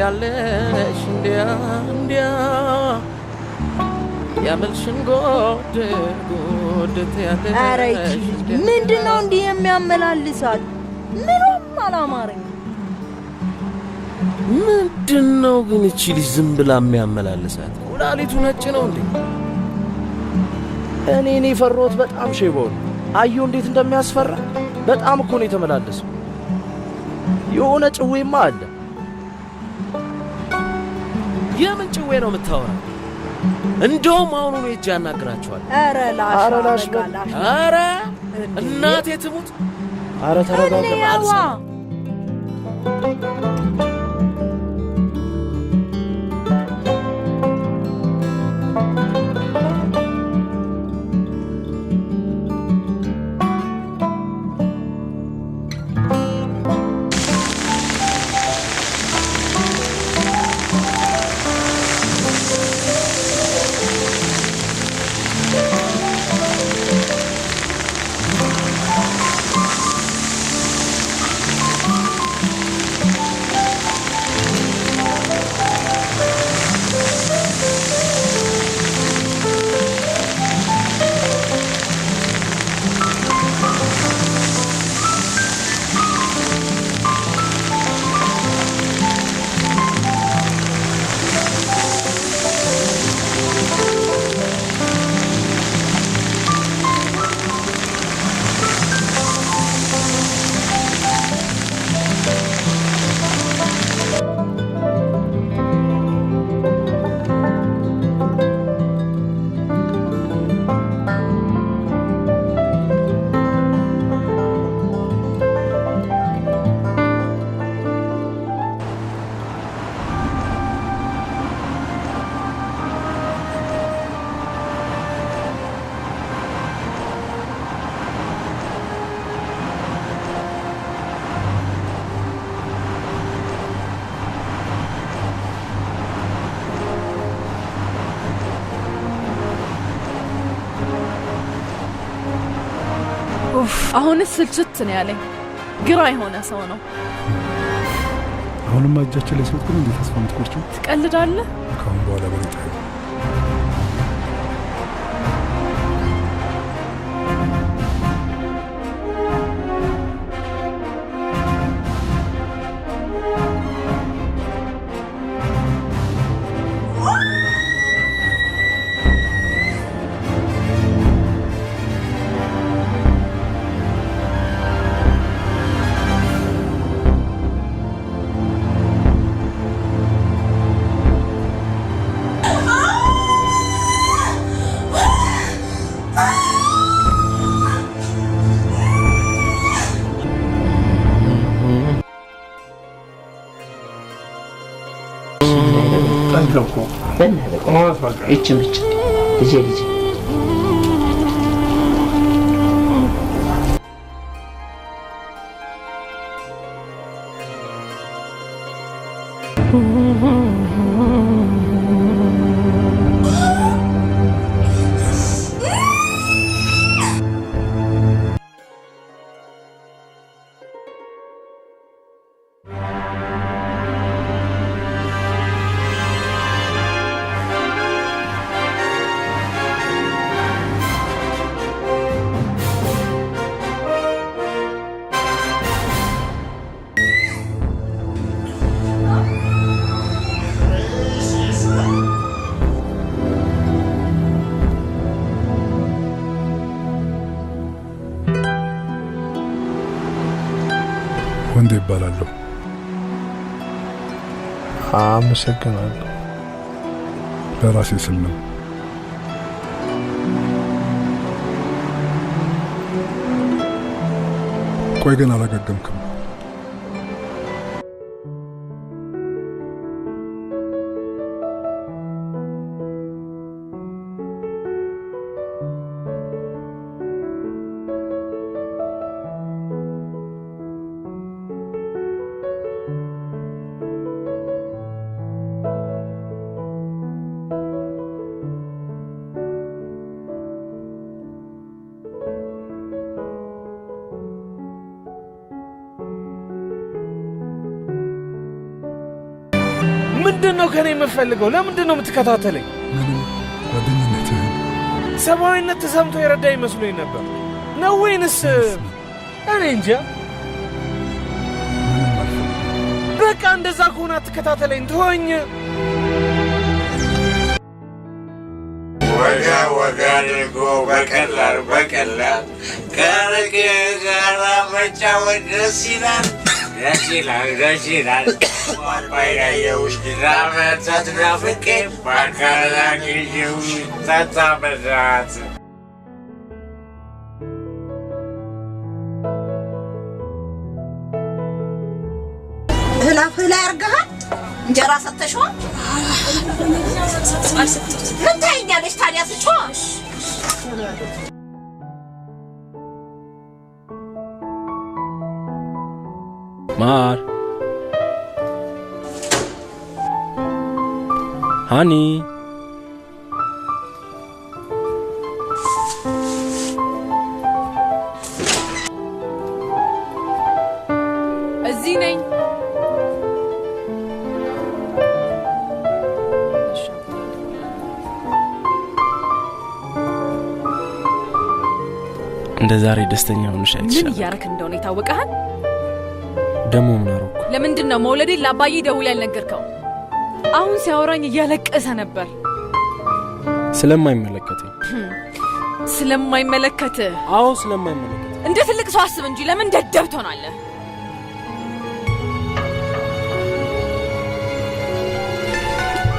ያለሽ እንዲያ እንዲያ ያመልሽን ጎድ ያለሽ። ኧረ ይቺ ምንድነው እንዲህ የሚያመላልሳት? ምንም አላማረኝ። ምንድነው ግን እቺ ልጅ ዝም ብላ የሚያመላልሳት? ወላሊቱ ነጭ ነው እንዴ? እኔ ፈሮት በጣም ሼባው አየሁ እንዴት እንደሚያስፈራ። በጣም እኮ ነው የተመላለሰው። የሆነ ጭዌማ አለ። የምን ጭዌ ነው የምታወራ? እንደውም አሁኑ ነው እጅ ያናግራቸዋል። ኧረ ላሽ ኧረ እናቴ ትሙት። ኧረ ተረጋጋ። አሁንስ ስልችት ነው ያለኝ። ግራ የሆነ ሰው ነው። አሁንም እጃችን ላይ ሰው እንዴት ተስፋ የምትቆርጪው? ትቀልዳለህ? ካሁን በኋላ በለጠ ወንድ ይባላል። አመሰግናለሁ። ለራሴ ስል ነው። ቆይ ግን አላገገምክም? ምንድነው ከኔ የምፈልገው? ለምንድነው የምትከታተለኝ? ጓደኝነትህ ሰብአዊነት ተሰምቶ የረዳ ይመስሎኝ ነበር ነው ወይንስ? እኔ እንጃ። በቃ እንደዛ ከሆነ አትከታተለኝ፣ ተወኝ። ወጋ አድርጎ በቀላል ከረቄ ጋራ መጫወት ደስ ይላል። ደስ ይላል። ባይዳየውሽ ለዓመታት ናፍቄ በአካል አግኝቼሽ ጠጣ በዛት እህል ላይ አድርገሃል። እንጀራ ሰጥተሽዋል። ምን ታይኛለሽ ታዲያ? ስጪው። ማር ሃኒ እዚህ ነኝ። እንደ ዛሬ ደስተኛ ሆነሽ አይተሻል? ምን እያረክ እንደሆነ ይታወቃል። ደሞ ምን አደረኩ? ለምንድነው መውለዴን ለአባዬ ደውል ያልነገርከው? አሁን ሲያወራኝ እያለቀሰ ነበር። ስለማይመለከተኝ። ስለማይመለከትህ? አዎ ስለማይመለከት። እንደ ትልቅ ሰው አስብ እንጂ ለምን ደደብ ትሆናለህ?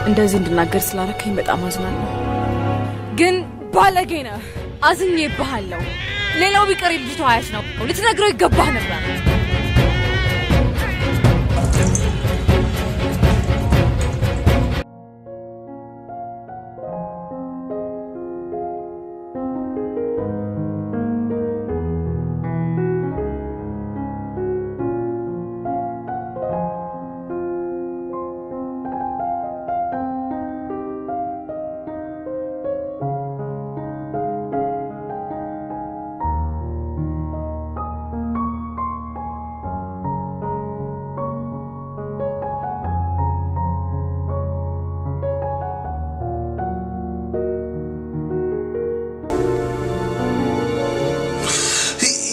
እንደዚህ እንድናገር ስላረከኝ በጣም አዝናለሁ። ግን ባለጌ ነህ። አዝኜብሃለሁ። ሌላው ቢቀር ልጅቷ አያት ነው። ልትነግረው ይገባህ ነበር።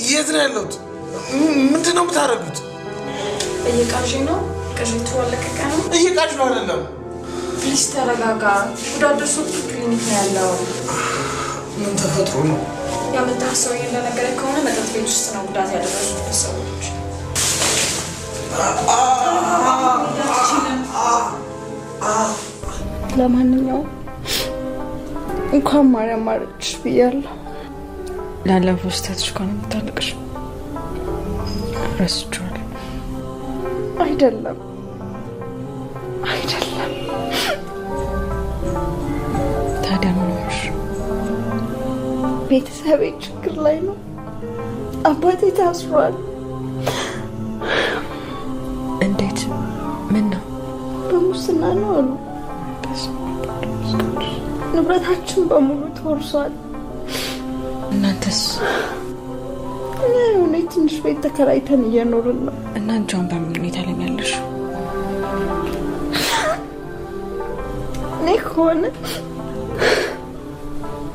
የት ነው ያለሁት? ምንድን ነው የምታደርጉት? እየቃዥ ነው። ቅዥቱ አለቀቀ ነው። እየቃዥ ነው አይደለም። ፕሊዝ ተረጋጋ። ጉዳት ደርሶብህ ክሊኒክ ነው ያለው። ምን ተፈጥሮ ነው? ያመጣህ ሰውዬ እንደነገረኝ ከሆነ መጠጥ ቤት ውስጥ ነው ጉዳት ያደረሱበት ሰዎች። ለማንኛውም እንኳን ማርያም ማረችሽ ብያለሁ። ላለፈው ስህተትሽ ከሆነ የምታለቅሽ ረስቼዋለሁ። አይደለም ታዲያ ምን ሆንሽ? ቤተሰቤ ችግር ላይ ነው። አባቴ ታስሯል። እንዴት? ምን ነው? በሙስና ነው አሉ። ንብረታችን በሙሉ ተወርሷል። እናንተስ? እኔ ትንሽ ቤት ተከራይተን እየኖርን ነው። እና አንቺን በምን ሁኔታ ላይ ያለሽ? እኔ ከሆነ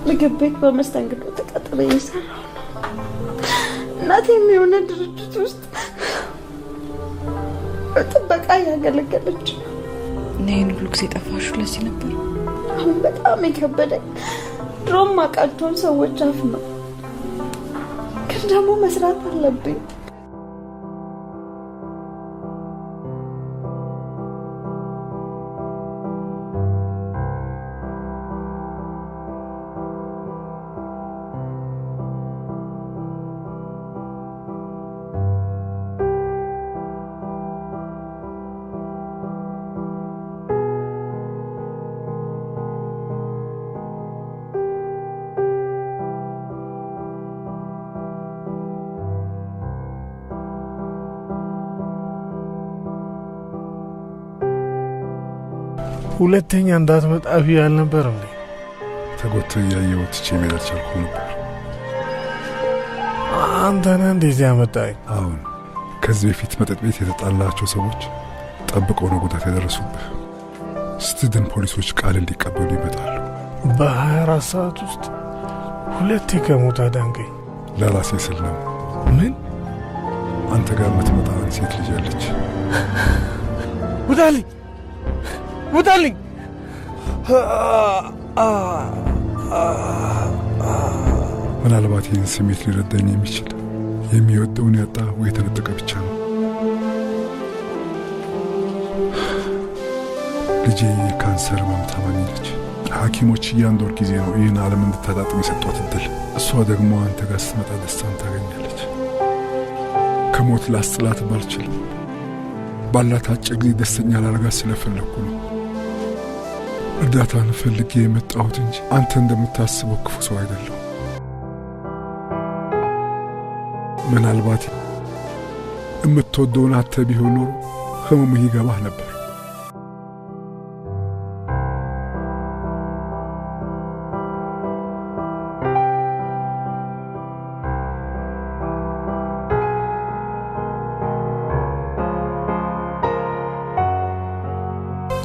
ምግብ ቤት በመስተንግዶ ተቀጥሬ እየሰራሁ ነው። እናቴም የሆነ ድርጅት ውስጥ በጥበቃ ያገለገለች ነው። ይህን ሁሉ ጊዜ ጠፋሽው ለዚህ ነበር? አሁን በጣም የከበደኝ ድሮም አውቃቸውን ሰዎች አፍ ነው። ግን ደግሞ መስራት አለብኝ። ሁለተኛ እንዳትመጣ ብዬ አልነበረም? ተጎትቶ እያየሁ ትቼ መሄድ አልቻልኩም ነበር። አንተ ነህ እንደዚህ ያመጣኝ? አሁን ከዚህ በፊት መጠጥ ቤት የተጣላቸው ሰዎች ጠብቀው ነው ጉዳት ያደረሱብህ። ስትድን ፖሊሶች ቃል እንዲቀበሉ ይመጣሉ። በ24 ሰዓት ውስጥ ሁለቴ ከሞት አዳንከኝ። ለራሴ ስል ነው። ምን? አንተ ጋር የምትመጣ ሴት ልጅ አለች። ውጣልኝ! ውጣልኝ! ምናልባት ይህን ስሜት ሊረዳኝ የሚችል የሚወደውን ያጣ ወይ የተነጠቀ ብቻ ነው። ልጄ የካንሰር ህመም ታማሚ ነች። ሐኪሞች እያንድ ወር ጊዜ ነው ይህን ዓለም እንድታጣጥም የሰጧት እድል። እሷ ደግሞ አንተ ጋር ስትመጣ ደስታን ታገኛለች። ከሞት ላስጥላት ባልችልም ባላት አጭር ጊዜ ደስተኛ ላደርጋት ስለፈለግኩ ነው እርዳታን ፈልጌ የመጣሁት እንጂ አንተ እንደምታስበው ክፉ ሰው አይደለሁ። ምናልባት የምትወደውን አንተ ቢሆን ኖሮ ህመምህ ይገባህ ነበር።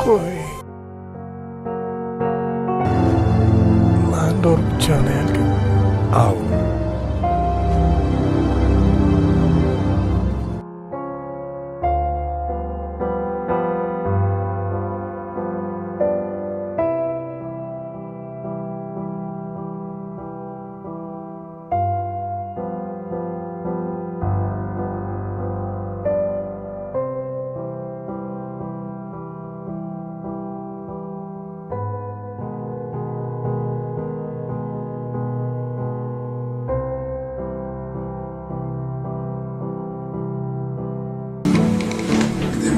ቆይ ለአንድ ወር ብቻ ነው ያልከኝ? አዎ።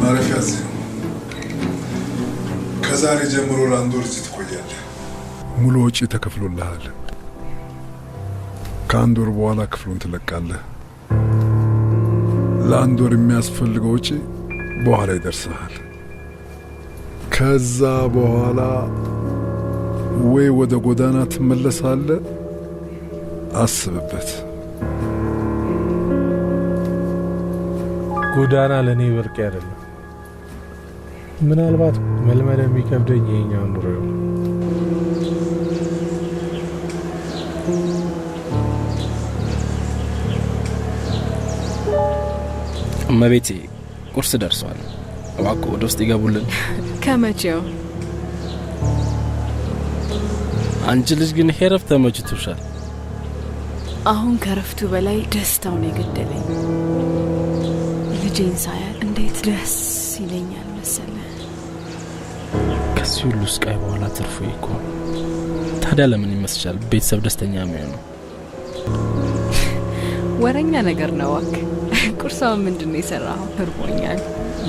ማረፊያ እዚህ ነው። ከዛሬ ጀምሮ ለአንድ ወር እዚህ ትቆያለህ። ሙሉ ወጪ ተከፍሎልሃል። ከአንድ ወር በኋላ ክፍሉን ትለቃለህ። ለአንድ ወር የሚያስፈልገው ወጪ በኋላ ይደርስሃል። ከዛ በኋላ ወይ ወደ ጎዳና ትመለሳለህ። አስብበት። ጎዳና ለእኔ ብርቅ አይደለም። ምናልባት መልመድ የሚከብደኝ የኛው ኑሮ ነው። እመቤቴ ቁርስ ደርሷል። እባክዎ ወደ ውስጥ ይገቡልን። ከመቼው? አንቺ ልጅ ግን ሄረፍ ተመችቶሻል። አሁን ከረፍቱ በላይ ደስታው ነው የገደለኝ። ልጄን ሳያል እንዴት ደስ ይለኛል መሰለ። ከዚህ ሁሉ ስቃይ በኋላ ትርፉ እኮ ታዲያ ለምን ይመስልሻል ቤተሰብ ደስተኛ የሚሆነው? ወረኛ ነገር ነው እባክህ። ቁርሳው ምንድነው የሰራው? እርቦኛል።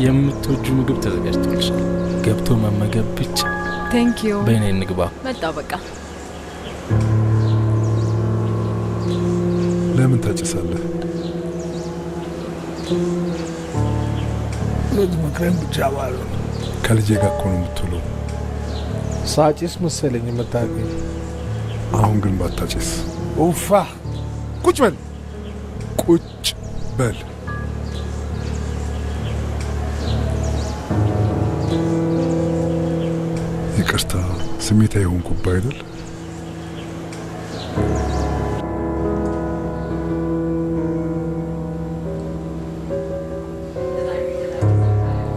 የምትወጁ ምግብ ተዘጋጅቶልሻል። ገብቶ መመገብ ብቻ። ቴንክ ዩ። በእኔ እንግባ። መጣው በቃ። ለምን ታጨሳለህ? ምክሬን ብቻ ባሉ ከልጄ ጋር እኮ ነው የምትውለው። ሳጭስ መሰለኝ የምታገኝ። አሁን ግን ባታጨስ። ኡፋ ቁጭ በል ቁጭ በል። ይቅርታ ስሜታዊ ሆንኩብህ አይደል?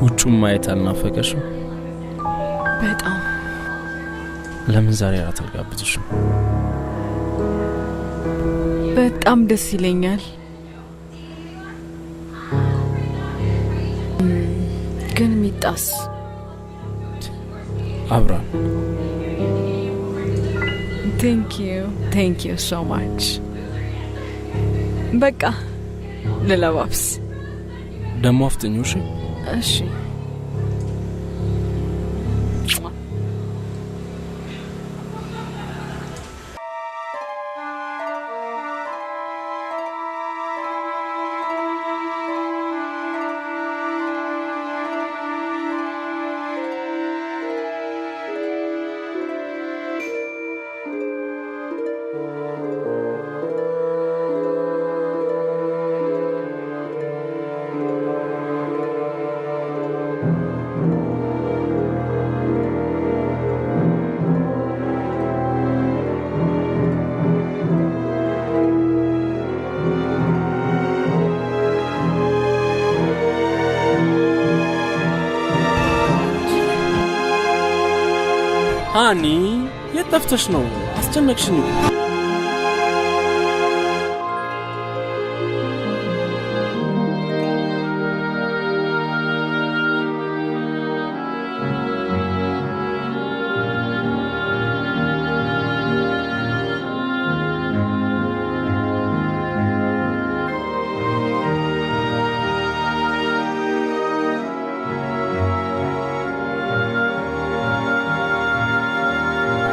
ውጩን ማየት አልናፈቀሽም? በጣም። ለምን ዛሬ እራት አልጋብዝሽም? በጣም ደስ ይለኛል። ግን ሚጣስ አብራን። ቴንክ ዩ ሶ ማች። በቃ ልለባብስ። ደሞ አፍጥኞሽ። እሺ ሃኒ የት ጠፍተሽ ነው? አስጨነቅሽኝ።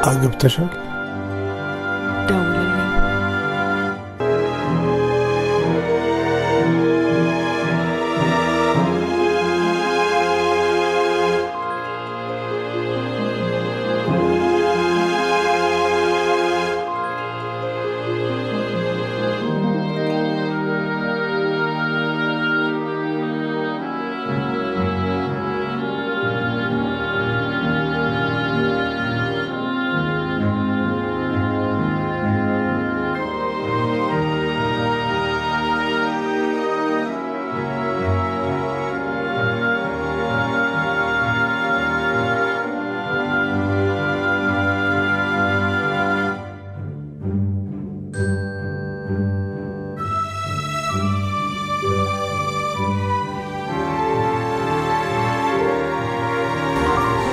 አግብተሻል? ደውልልኝ።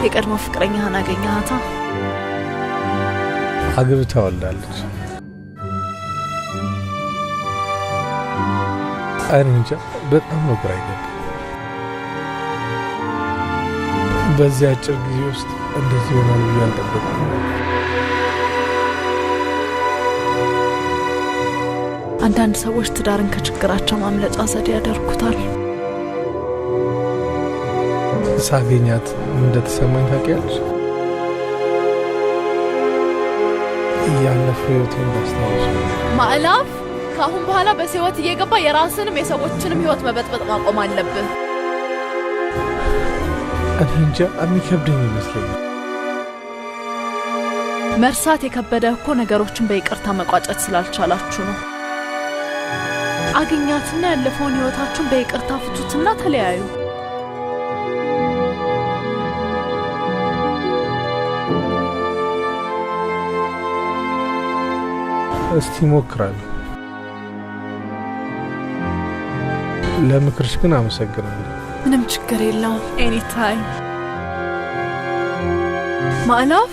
የቀድሞ ፍቅረኛህን አገኘሃታ? አግብታ ወልዳለች። እንጃ በጣም ነው ግራ ይገባል። በዚህ አጭር ጊዜ ውስጥ እንደዚህ ይሆናል ብዬ አልጠበቅኩም። አንዳንድ ሰዎች ትዳርን ከችግራቸው ማምለጫ ዘዴ ያደርጉታል። ሳገኛት እንደተሰማኝ ታውቂያለሽ? እያለፈው ህይወቴን እንዳስታውስ ማዕላፍ፣ ከአሁን በኋላ በህይወት እየገባ የራስንም የሰዎችንም ህይወት መበጥበጥ ማቆም አለብህ። እኔ እንጃ የሚከብደኝ ይመስለኛል። መርሳት የከበደ እኮ ነገሮችን በይቅርታ መቋጨት ስላልቻላችሁ ነው። አገኛትና ያለፈውን ህይወታችሁን በይቅርታ ፍቱትና ተለያዩ። እስቲ ሞክራለሁ። ለምክርሽ ግን አመሰግናለሁ። ምንም ችግር የለውም። ኤኒ ታይም። ማዕላፍ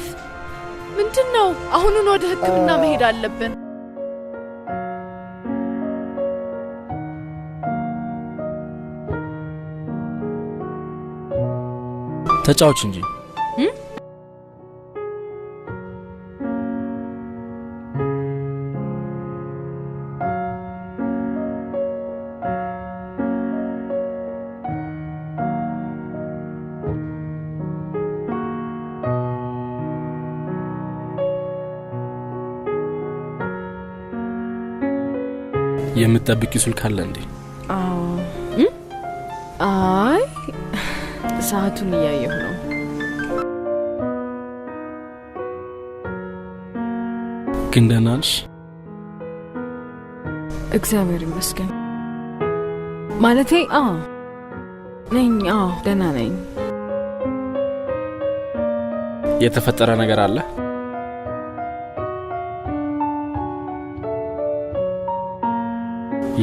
ምንድነው? አሁኑን ወደ ህክምና መሄድ አለብን። ተጫውች እንጂ የምትጠብቂው ስልክ አለ እንዴ? አይ ሰዓቱን እያየሁ ነው። ግን ደህና ነሽ? እግዚአብሔር ይመስገን። ማለቴ ነኝ። ደህና ነኝ። የተፈጠረ ነገር አለ?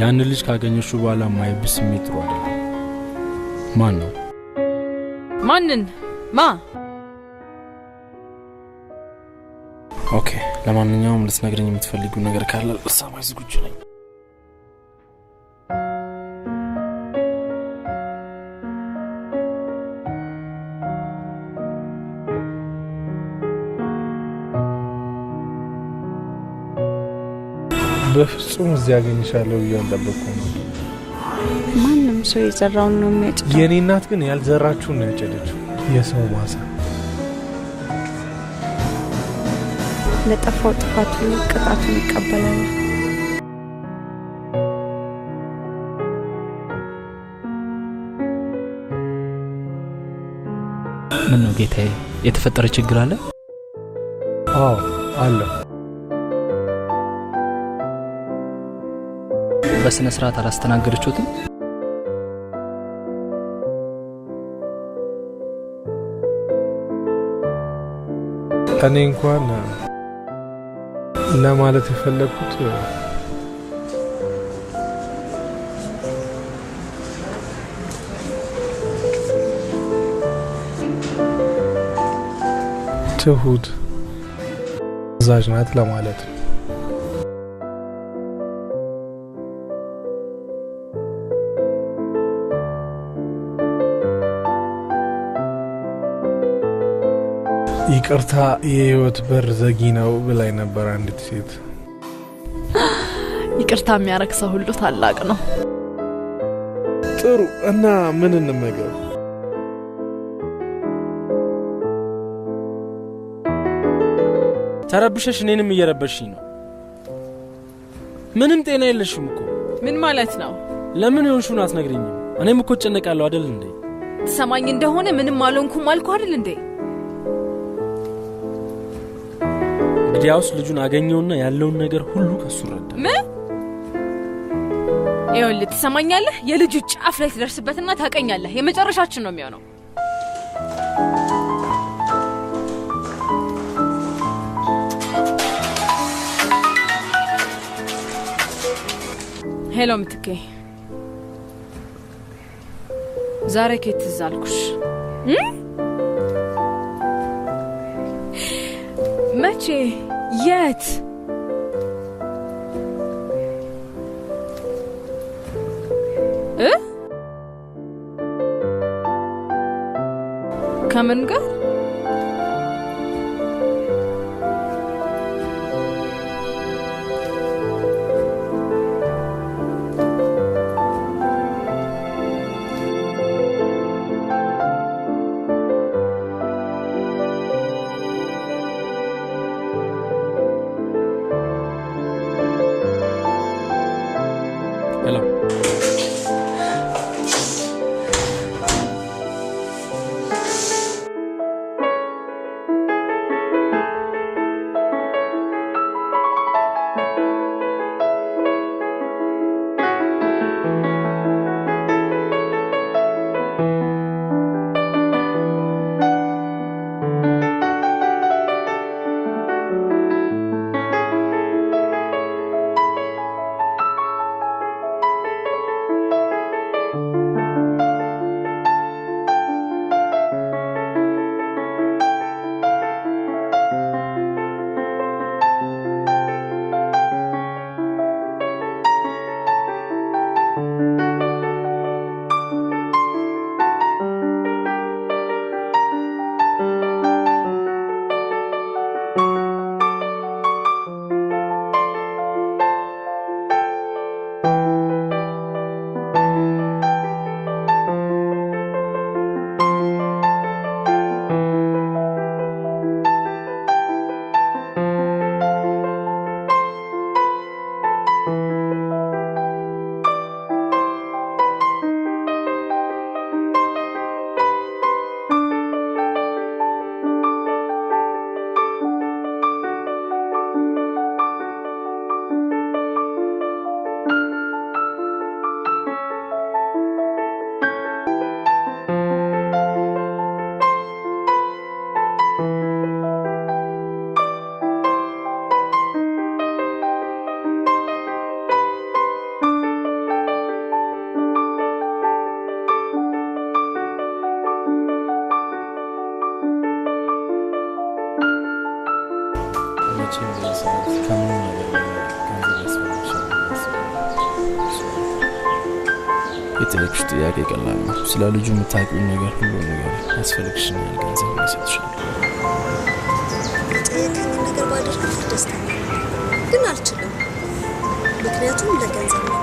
ያን ልጅ ካገኘሽው በኋላ ማይብስ የሚጥሩ አይደለም። ማን ነው? ማንን? ኦኬ፣ ለማንኛውም ልትነግረኝ የምትፈልጊው ነገር ካለ ልሰማሽ ዝግጁ ነኝ። በፍጹም እዚህ አገኝሻለሁ ብዬ አልጠበቅኩም ነበር። ማንም ሰው የዘራውን ነው የሚያጭደው። የኔ እናት ግን ያልዘራችውን ነው ያጨደችው። የሰው ማሳ ለጠፋው ጥፋቱ ቅጣቱን ይቀበላል። ምን ነው ጌታዬ? የተፈጠረ ችግር አለ? አዎ አለ። በስነ ስርዓት አላስተናገደችሁትም? እኔ እንኳን ለማለት የፈለኩት ትሁት ዛዥ ናት ለማለት ነው። ይቅርታ የህይወት በር ዘጊ ነው ብላይ ነበር አንዲት ሴት። ይቅርታ የሚያረግ ሰው ሁሉ ታላቅ ነው። ጥሩ እና ምን እንመገብ? ተረብሸሽ እኔንም እየረበሽኝ ነው። ምንም ጤና የለሽም እኮ። ምን ማለት ነው? ለምን የሆንሽውን አትነግሪኝም? እኔም እኮ እጨነቃለሁ አይደል እንዴ? ትሰማኝ እንደሆነ ምንም አልሆንኩም አልኩ አይደል እንዴ? እንግዲያውስ ልጁን አገኘውና ያለውን ነገር ሁሉ ከሱ ረዳ። ምን? ይኸውልህ ትሰማኛለህ? የልጁ ጫፍ ላይ ትደርስበትና ታቀኛለህ። የመጨረሻችን ነው የሚሆነው። ሄሎ ምትኬ፣ ዛሬ ከየት ትዝ አልኩሽ? መቼ? የት? ከምን ጋር? መሰረት ከምንም ነገር ገንዘብ ያስፈልግሻል። የጥያቄሽ ጥያቄ ቀላል ነው። ስለ ልጁ የምታውቂውን ነገር ሁሉ ነገር ያስፈልግሽኛል፣ ገንዘብ ይሰጥሻል። የጠየቀኝ ነገር ባደርግ ደስተኛ ግን አልችልም፣ ምክንያቱም ለገንዘብ ነው።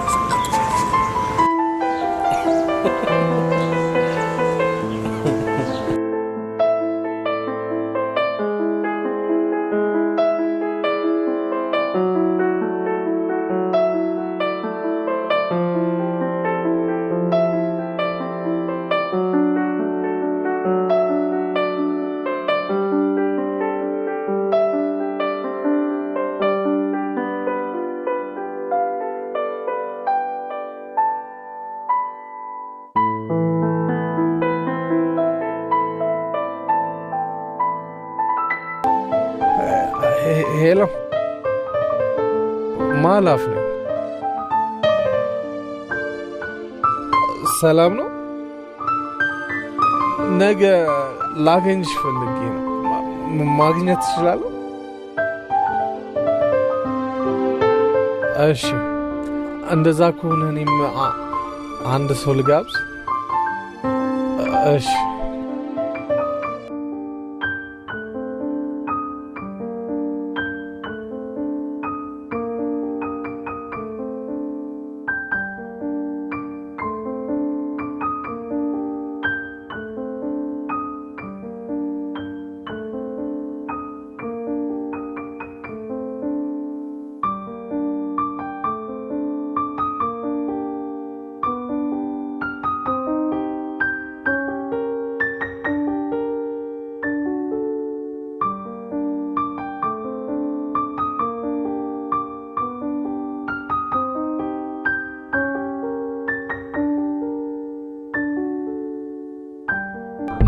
ሄሎ ማላፍ ነው። ሰላም ነው። ነገ ላገኝሽ ፈልጌ ነው። ማግኘት ትችላለህ? እሺ፣ እንደዛ ከሆነ እኔም አንድ ሰው ልጋብዝ። እሺ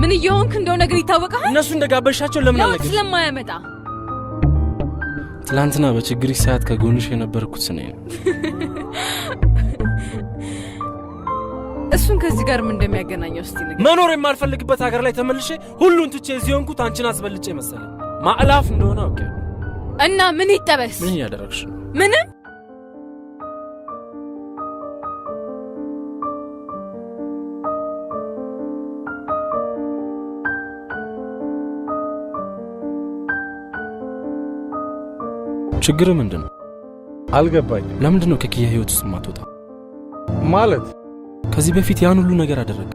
ምን እየሆንክ እንደው ነገር ይታወቃል። እነሱ እንደጋበሻቸው ለምን አለገ? ስለማያመጣ ትላንትና በችግር ሰዓት ከጎንሽ የነበርኩት ስኔ ነው። እሱን ከዚህ ጋር ምን እንደሚያገናኘው እስቲ ንገር። መኖር የማልፈልግበት ሀገር ላይ ተመልሼ ሁሉን ትቼ እዚህ ሆንኩት አንቺን አስበልጬ መሰለኝ። ማዕላፍ እንደሆነ ኦኬ። እና ምን ይጠበስ? ምን ያደረግሽ? ምንም ችግር ምንድን ነው? አልገባኝም። ለምንድን ነው ከኪያ ህይወት ውስጥ ማትወጣ? ማለት ከዚህ በፊት ያን ሁሉ ነገር አደረገ።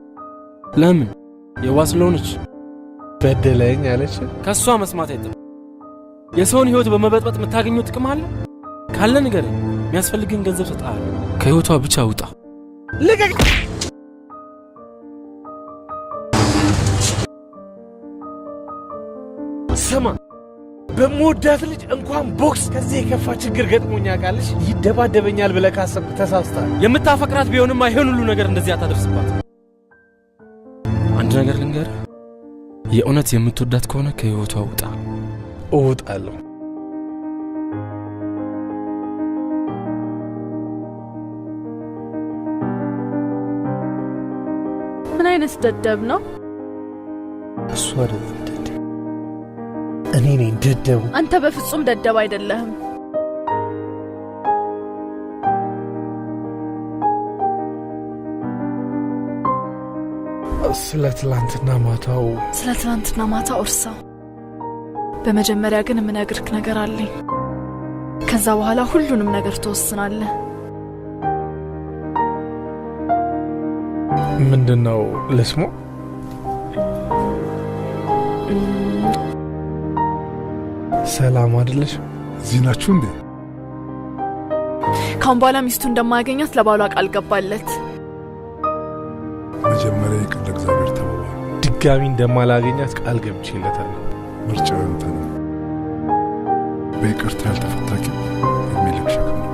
ለምን? የዋስ ስለሆነች በደለኝ አለች። ከሷ መስማት አይጠበቅም። የሰውን ህይወት በመበጥበጥ የምታገኘው ጥቅም አለ? ካለ ንገረኝ። የሚያስፈልግን ገንዘብ ሰጣለሁ። ከህይወቷ ብቻ ውጣ። ልቀቅ! ስማ፣ በመወዳት ልጅ እንኳን ቦክስ ከዚህ የከፋ ችግር ገጥሞኛ ቃልሽ ይደባደበኛል ብለህ ካሰብክ ተሳስተሃል። የምታፈቅራት ቢሆንማ ይሄን ሁሉ ነገር እንደዚህ አታደርስባት። አንድ ነገር ልንገርህ፣ የእውነት የምትወዳት ከሆነ ከህይወቷ ውጣ። እወጣለሁ። ምን አይነት ደደብ ነው እሱ? አይደለም እኔ ነኝ ደደቡ። አንተ በፍጹም ደደብ አይደለህም። ስለ ትላንትና ማታው እርሳው። በመጀመሪያ ግን የምነግርህ ነገር አለኝ። ከዛ በኋላ ሁሉንም ነገር ትወስናለህ። ምንድነው? ልስሞ? ሰላም አይደለሽ? እዚህ ናችሁ እንዴ? ካሁን በኋላ ሚስቱ እንደማያገኛት ለባሏ ቃል ገባለት። መጀመሪያ ይቅር ለእግዚአብሔር ተባባሉ። ድጋሚ እንደማላገኛት ቃል ገብቼለታለሁ። ምርጫው ያንተ ነው። በይቅርታ ያልተፈታ ቂም እድሜ ልክ ሸክም ነው።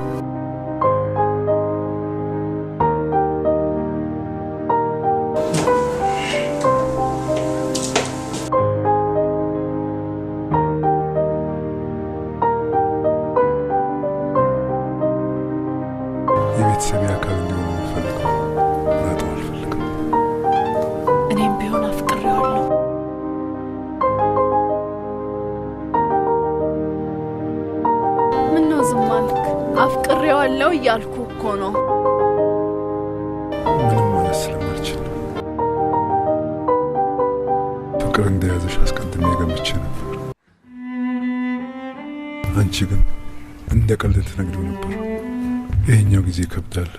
የቤተሰቤ አካል እንዲሆን የምፈልገው ላጠው አልፈልግም። እኔም ቢሆን አፍቅሬዋለሁ። እያልኩ እኮ ነው። ምንም ማለት ስለማልችል ፍቅር እንደያዘሽ አስቀድሜ ገምቼ ነበር። አንቺ ግን እንደ ቀልድ ትነግሪው ነበር። ይሄኛው ጊዜ ይከብዳል፣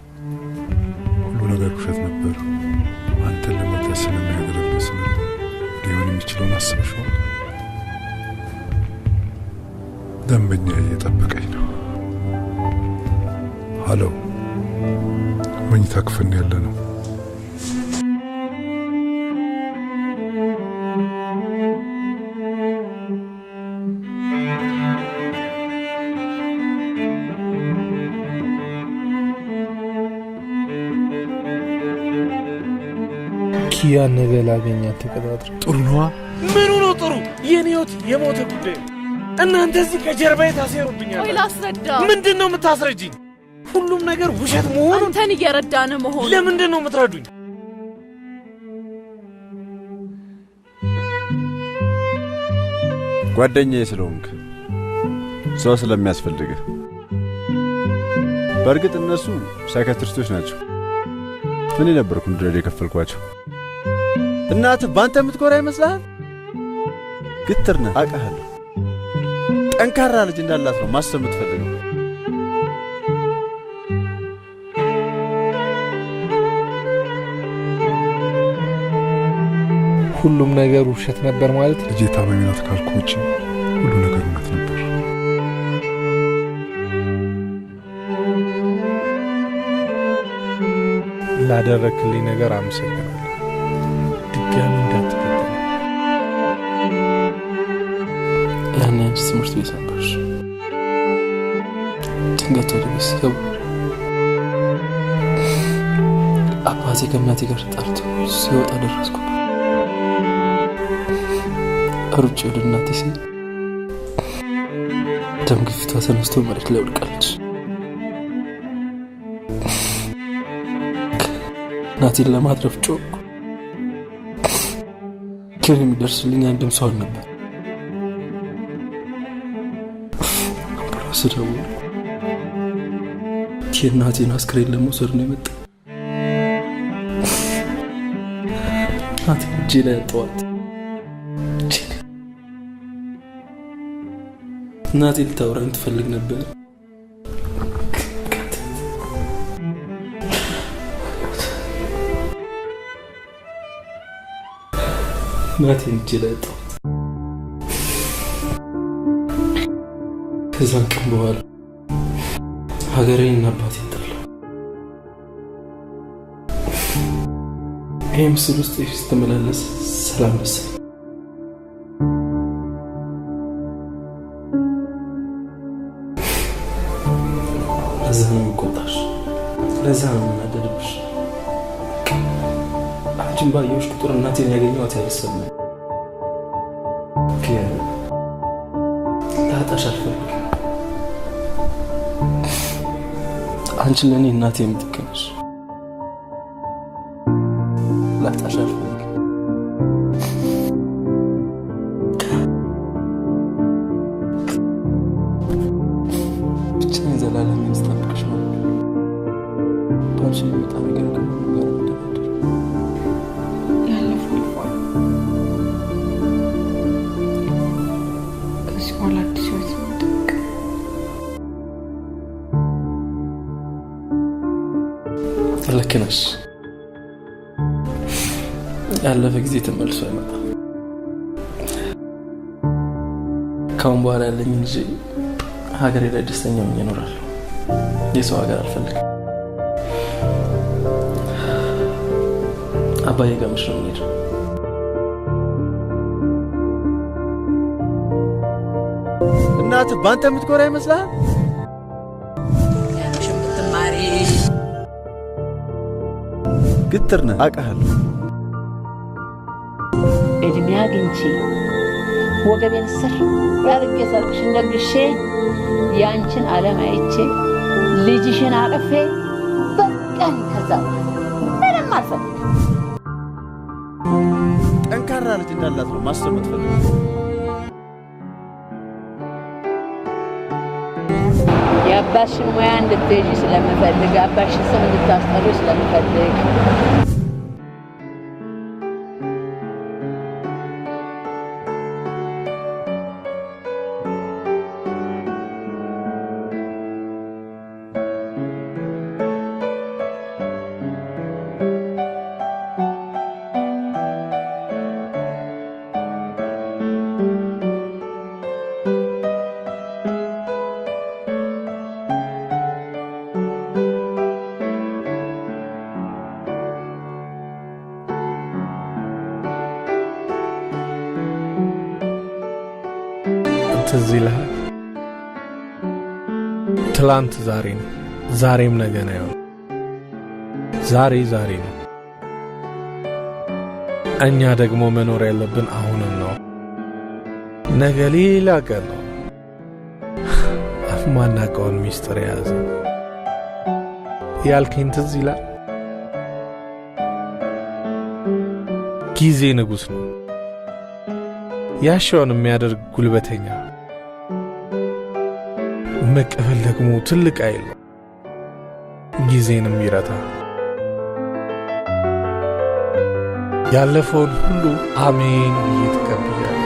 ሁሉ ነገር ውሸት ነበር፣ አንተን ለመርዳት ስለሚያደርገው ስለ ሊሆን የሚችለውን አስበሽዋል? ደንበኛ እየጠበቀኝ ነው። ሀሎ፣ መኝታ ክፍል ያለ ነው። ኪያ ነገ ላገኛት ተቀጣጥረ። ጥሩ ነዋ። ምኑ ነው ጥሩ? የኔ ህይወት የሞተ ጉዳይ። እናንተ እዚህ ከጀርባዬ ታሴሩብኛል። ቆይ ላስረዳ። ምንድን ነው የምታስረጂኝ? ሁሉም ነገር ውሸት መሆኑን አንተን እየረዳን መሆኑን። ለምንድን ነው የምትረዱኝ? ጓደኛዬ ስለሆንክ ሰው ስለሚያስፈልግህ። በእርግጥ እነሱ ሳይካትሪስቶች ናቸው። እኔ ነበርኩ እንድረድ የከፈልኳቸው። እናትህ በአንተ የምትኮራ ይመስልሃል? ግትር ነህ አውቃለሁ። ጠንካራ ልጅ እንዳላት ነው ማሰብ የምትፈልገው። ሁሉም ነገር ውሸት ነበር ማለት? ልጄ ታማሚ ናት ካልኩ ውጭ ሁሉ ነገር እውነት ነበር። ላደረክልኝ ነገር አመሰግናለሁ። ድጋሚ እንዳትከተል። ያኔ አንቺ ትምህርት ቤት ነበርሽ። ድንገት ወደ ቤት ስገባ አባቴ ከእናቴ ጋር ተጣልቶ ሲወጣ ደረስኩ። ሩጬ ወደ እናቴ ሲል ደም ግፊቷ ተነስቶ መሬት ላይ ወድቃለች። እናቴን ለማትረፍ ጮኩ፣ ግን የሚደርስልኝ አንድም ሰው አልነበር። አምቡላንስ ደውሎ የእናቴን አስክሬን ለመውሰድ ነው የመጣ። እናቴን እጄ ላይ አጠዋት። እናቴ ልታወራኝ ትፈልግ ነበር። እናቴን እጄ ላይ አጣኋት። ከዛን ቀን በኋላ ሀገሬን እና አባቴን ጠላሁ። ይህ ምስል ውስጥ ስትመላለስ ሰላም መሰለኝ። ለዛ ነው የምቆጣሽ፣ ለዛ ነው የምናደድብሽ። አንቺን ባየሁሽ ቁጥር እናቴን ያገኘኋት አይሰማም። ግን ላጣሽ አልፈልግም። አንቺ ለእኔ እናቴ የምትገነሽ፣ ላጣሽ አልፈልግም። ብቻዬን ዘላለሜን ስጠብቅሽ ነው። ባንቺ በጣም ይገርም ነበር እንደነበር ያለፈው አልፏል። ከዚህ በኋላ አዲስ ህይወት መጠበቅ። ልክ ነሽ። ያለፈ ጊዜ ተመልሶ አይመጣም። ካሁን በኋላ ያለኝ ልጅ ሀገሬ ላይ ደስተኛ ሆኜ እኖራለሁ። የሰው ሀገር አልፈልግም። አባዬ ጋር መች ነው የምንሄደው? እናትህ በአንተ የምትኮራ ይመስልሃል? ያንቺም ብትማሪ ግትር ነህ አውቃለሁ። እድሜ አግኝቼ ወገቤን ስር ያርጌ ሰርግሽን ደግሼ ያንቺን ዓለም አይቼ ልጅሽን አቅፌ በቃኝ። ከዛ ምንም አልፈልግም። ጠንካራ ልጅ እንዳላት ነው ማሰብ የምትፈልገው። የአባትሽን ሙያ እንድትይዢ ስለምፈልግ አባትሽን ስም እንድታስጠሪ ስለምፈልግ ትዝ ይልሃል? ትላንት ዛሬ ነው፣ ዛሬም ነገ ነው። ዛሬ ነው። እኛ ደግሞ መኖር ያለብን አሁንን ነው። ነገ ሌላ ቀን ነው። ማናውቀውን ሚስጥር የያዘ ያልከኝ ትዝ ይላል? ጊዜ ንጉሥ ነው፣ ያሻውን የሚያደርግ ጉልበተኛ። መቀበል ደግሞ ትልቅ ኃይል ነው፣ ጊዜንም ይረታ። ያለፈውን ሁሉ አሜን ብዬ ተቀብያለሁ።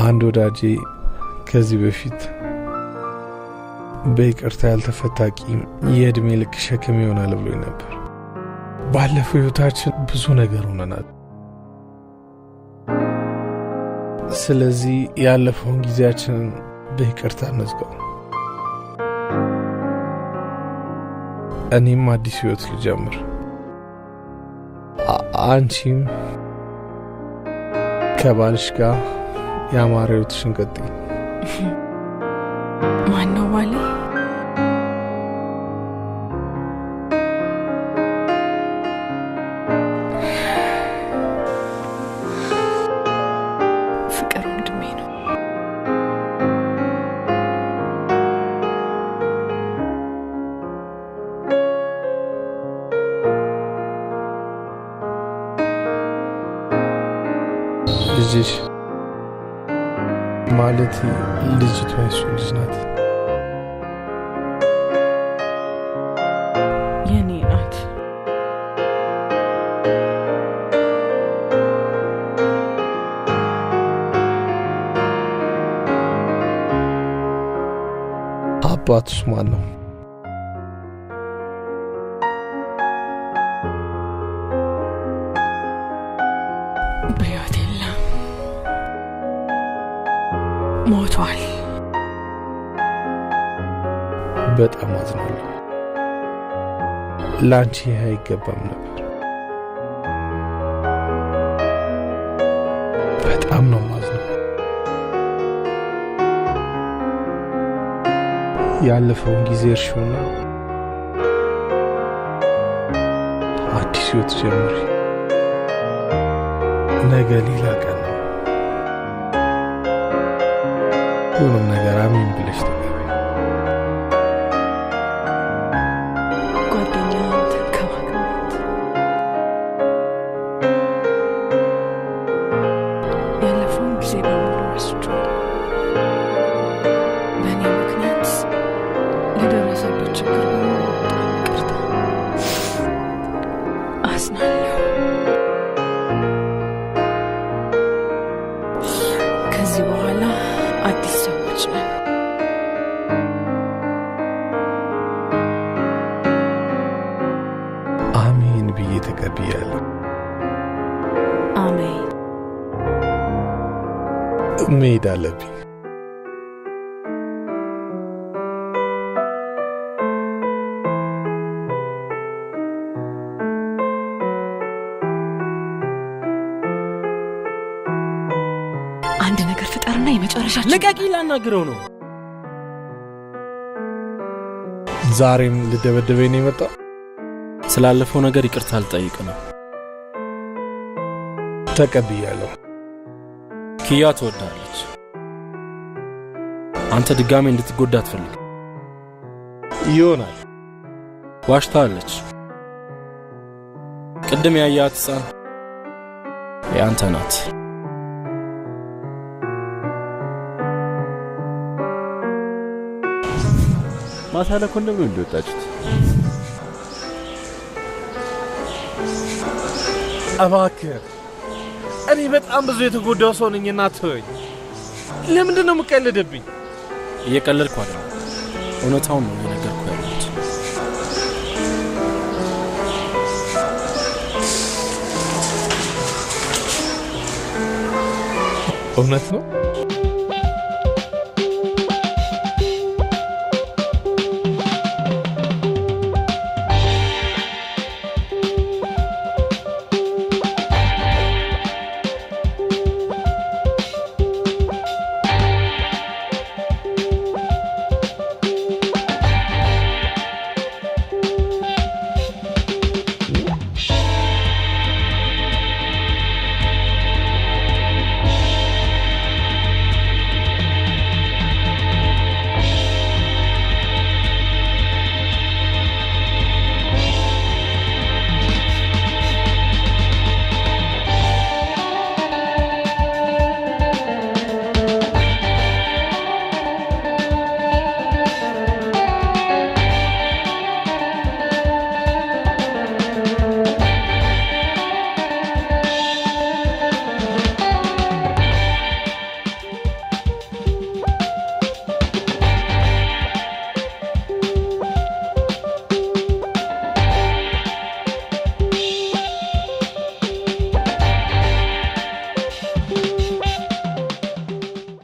አንድ ወዳጄ ከዚህ በፊት በይቅርታ ያልተፈታ ቂም የእድሜ ልክ ሸክም ይሆናል ብሎኝ ነበር። ባለፈው ህይወታችን ብዙ ነገር ሆነናል። ስለዚህ ያለፈውን ጊዜያችንን በይቅርታ እንዝጋው። እኔም አዲስ ህይወት ልጀምር፣ አንቺም ከባልሽ ጋር ያማረ ህይወትሽን ቀጥይ። ማነው ባለ? ፍቅር ወንድሜ ነው። ማለት ልጅቷ የሱ ልጅ ናት። የኔ ናት። አባቱስ ማን ነው? በሕይወት የለም፣ ሞቷል። በጣም አዝናለሁ። ላንቺ አይገባም ነበር። በጣም ነው ማዝነው። ያለፈውን ጊዜ እርሺውና አዲስ ህይወት ጀምሪ። ነገ ሌላ ቀን ነው። ሁሉም ነገር አሜን ብለሽ ተቀበይ። ጓደኛዬን ተንከባከባት። ያለፈውን ጊዜ በሙሉ ረስቼዋለሁ። በእኔ ምክንያት ለደረሰበት ችግር በሙሉ በጣም ይቅርታ። አዝናለሁ። ከዚህ በኋላ አዲስ ሰዎች ነን። አሜን ብዬ ተቀብያለሁ። አሜን። መሄድ አለብኝ። አንድ ነገር ፍጠርና የመጨረሻችን ልቀቂ፣ ላናግረው ነው። ዛሬም ልደበደበኝ ነው የመጣው? ስላለፈው ነገር ይቅርታ ልጠይቅ ነው። ተቀብያለሁ። ኪያ ትወዳለች። አንተ ድጋሜ እንድትጎዳ አትፈልግ ይሆናል። ዋሽታለች። ቅድም ያያት ሕፃን ያንተ ናት። ማታ ለኮንደም ነው እንደወጣችሁት? እባክህ እኔ በጣም ብዙ የተጎዳው ሰው ነኝና ተወኝ። ለምንድን ነው የምቀልድብኝ? እየቀለድኩ አይደለም፣ እውነታውን ነው እየነገርኩ ያለሁት። እውነት ነው።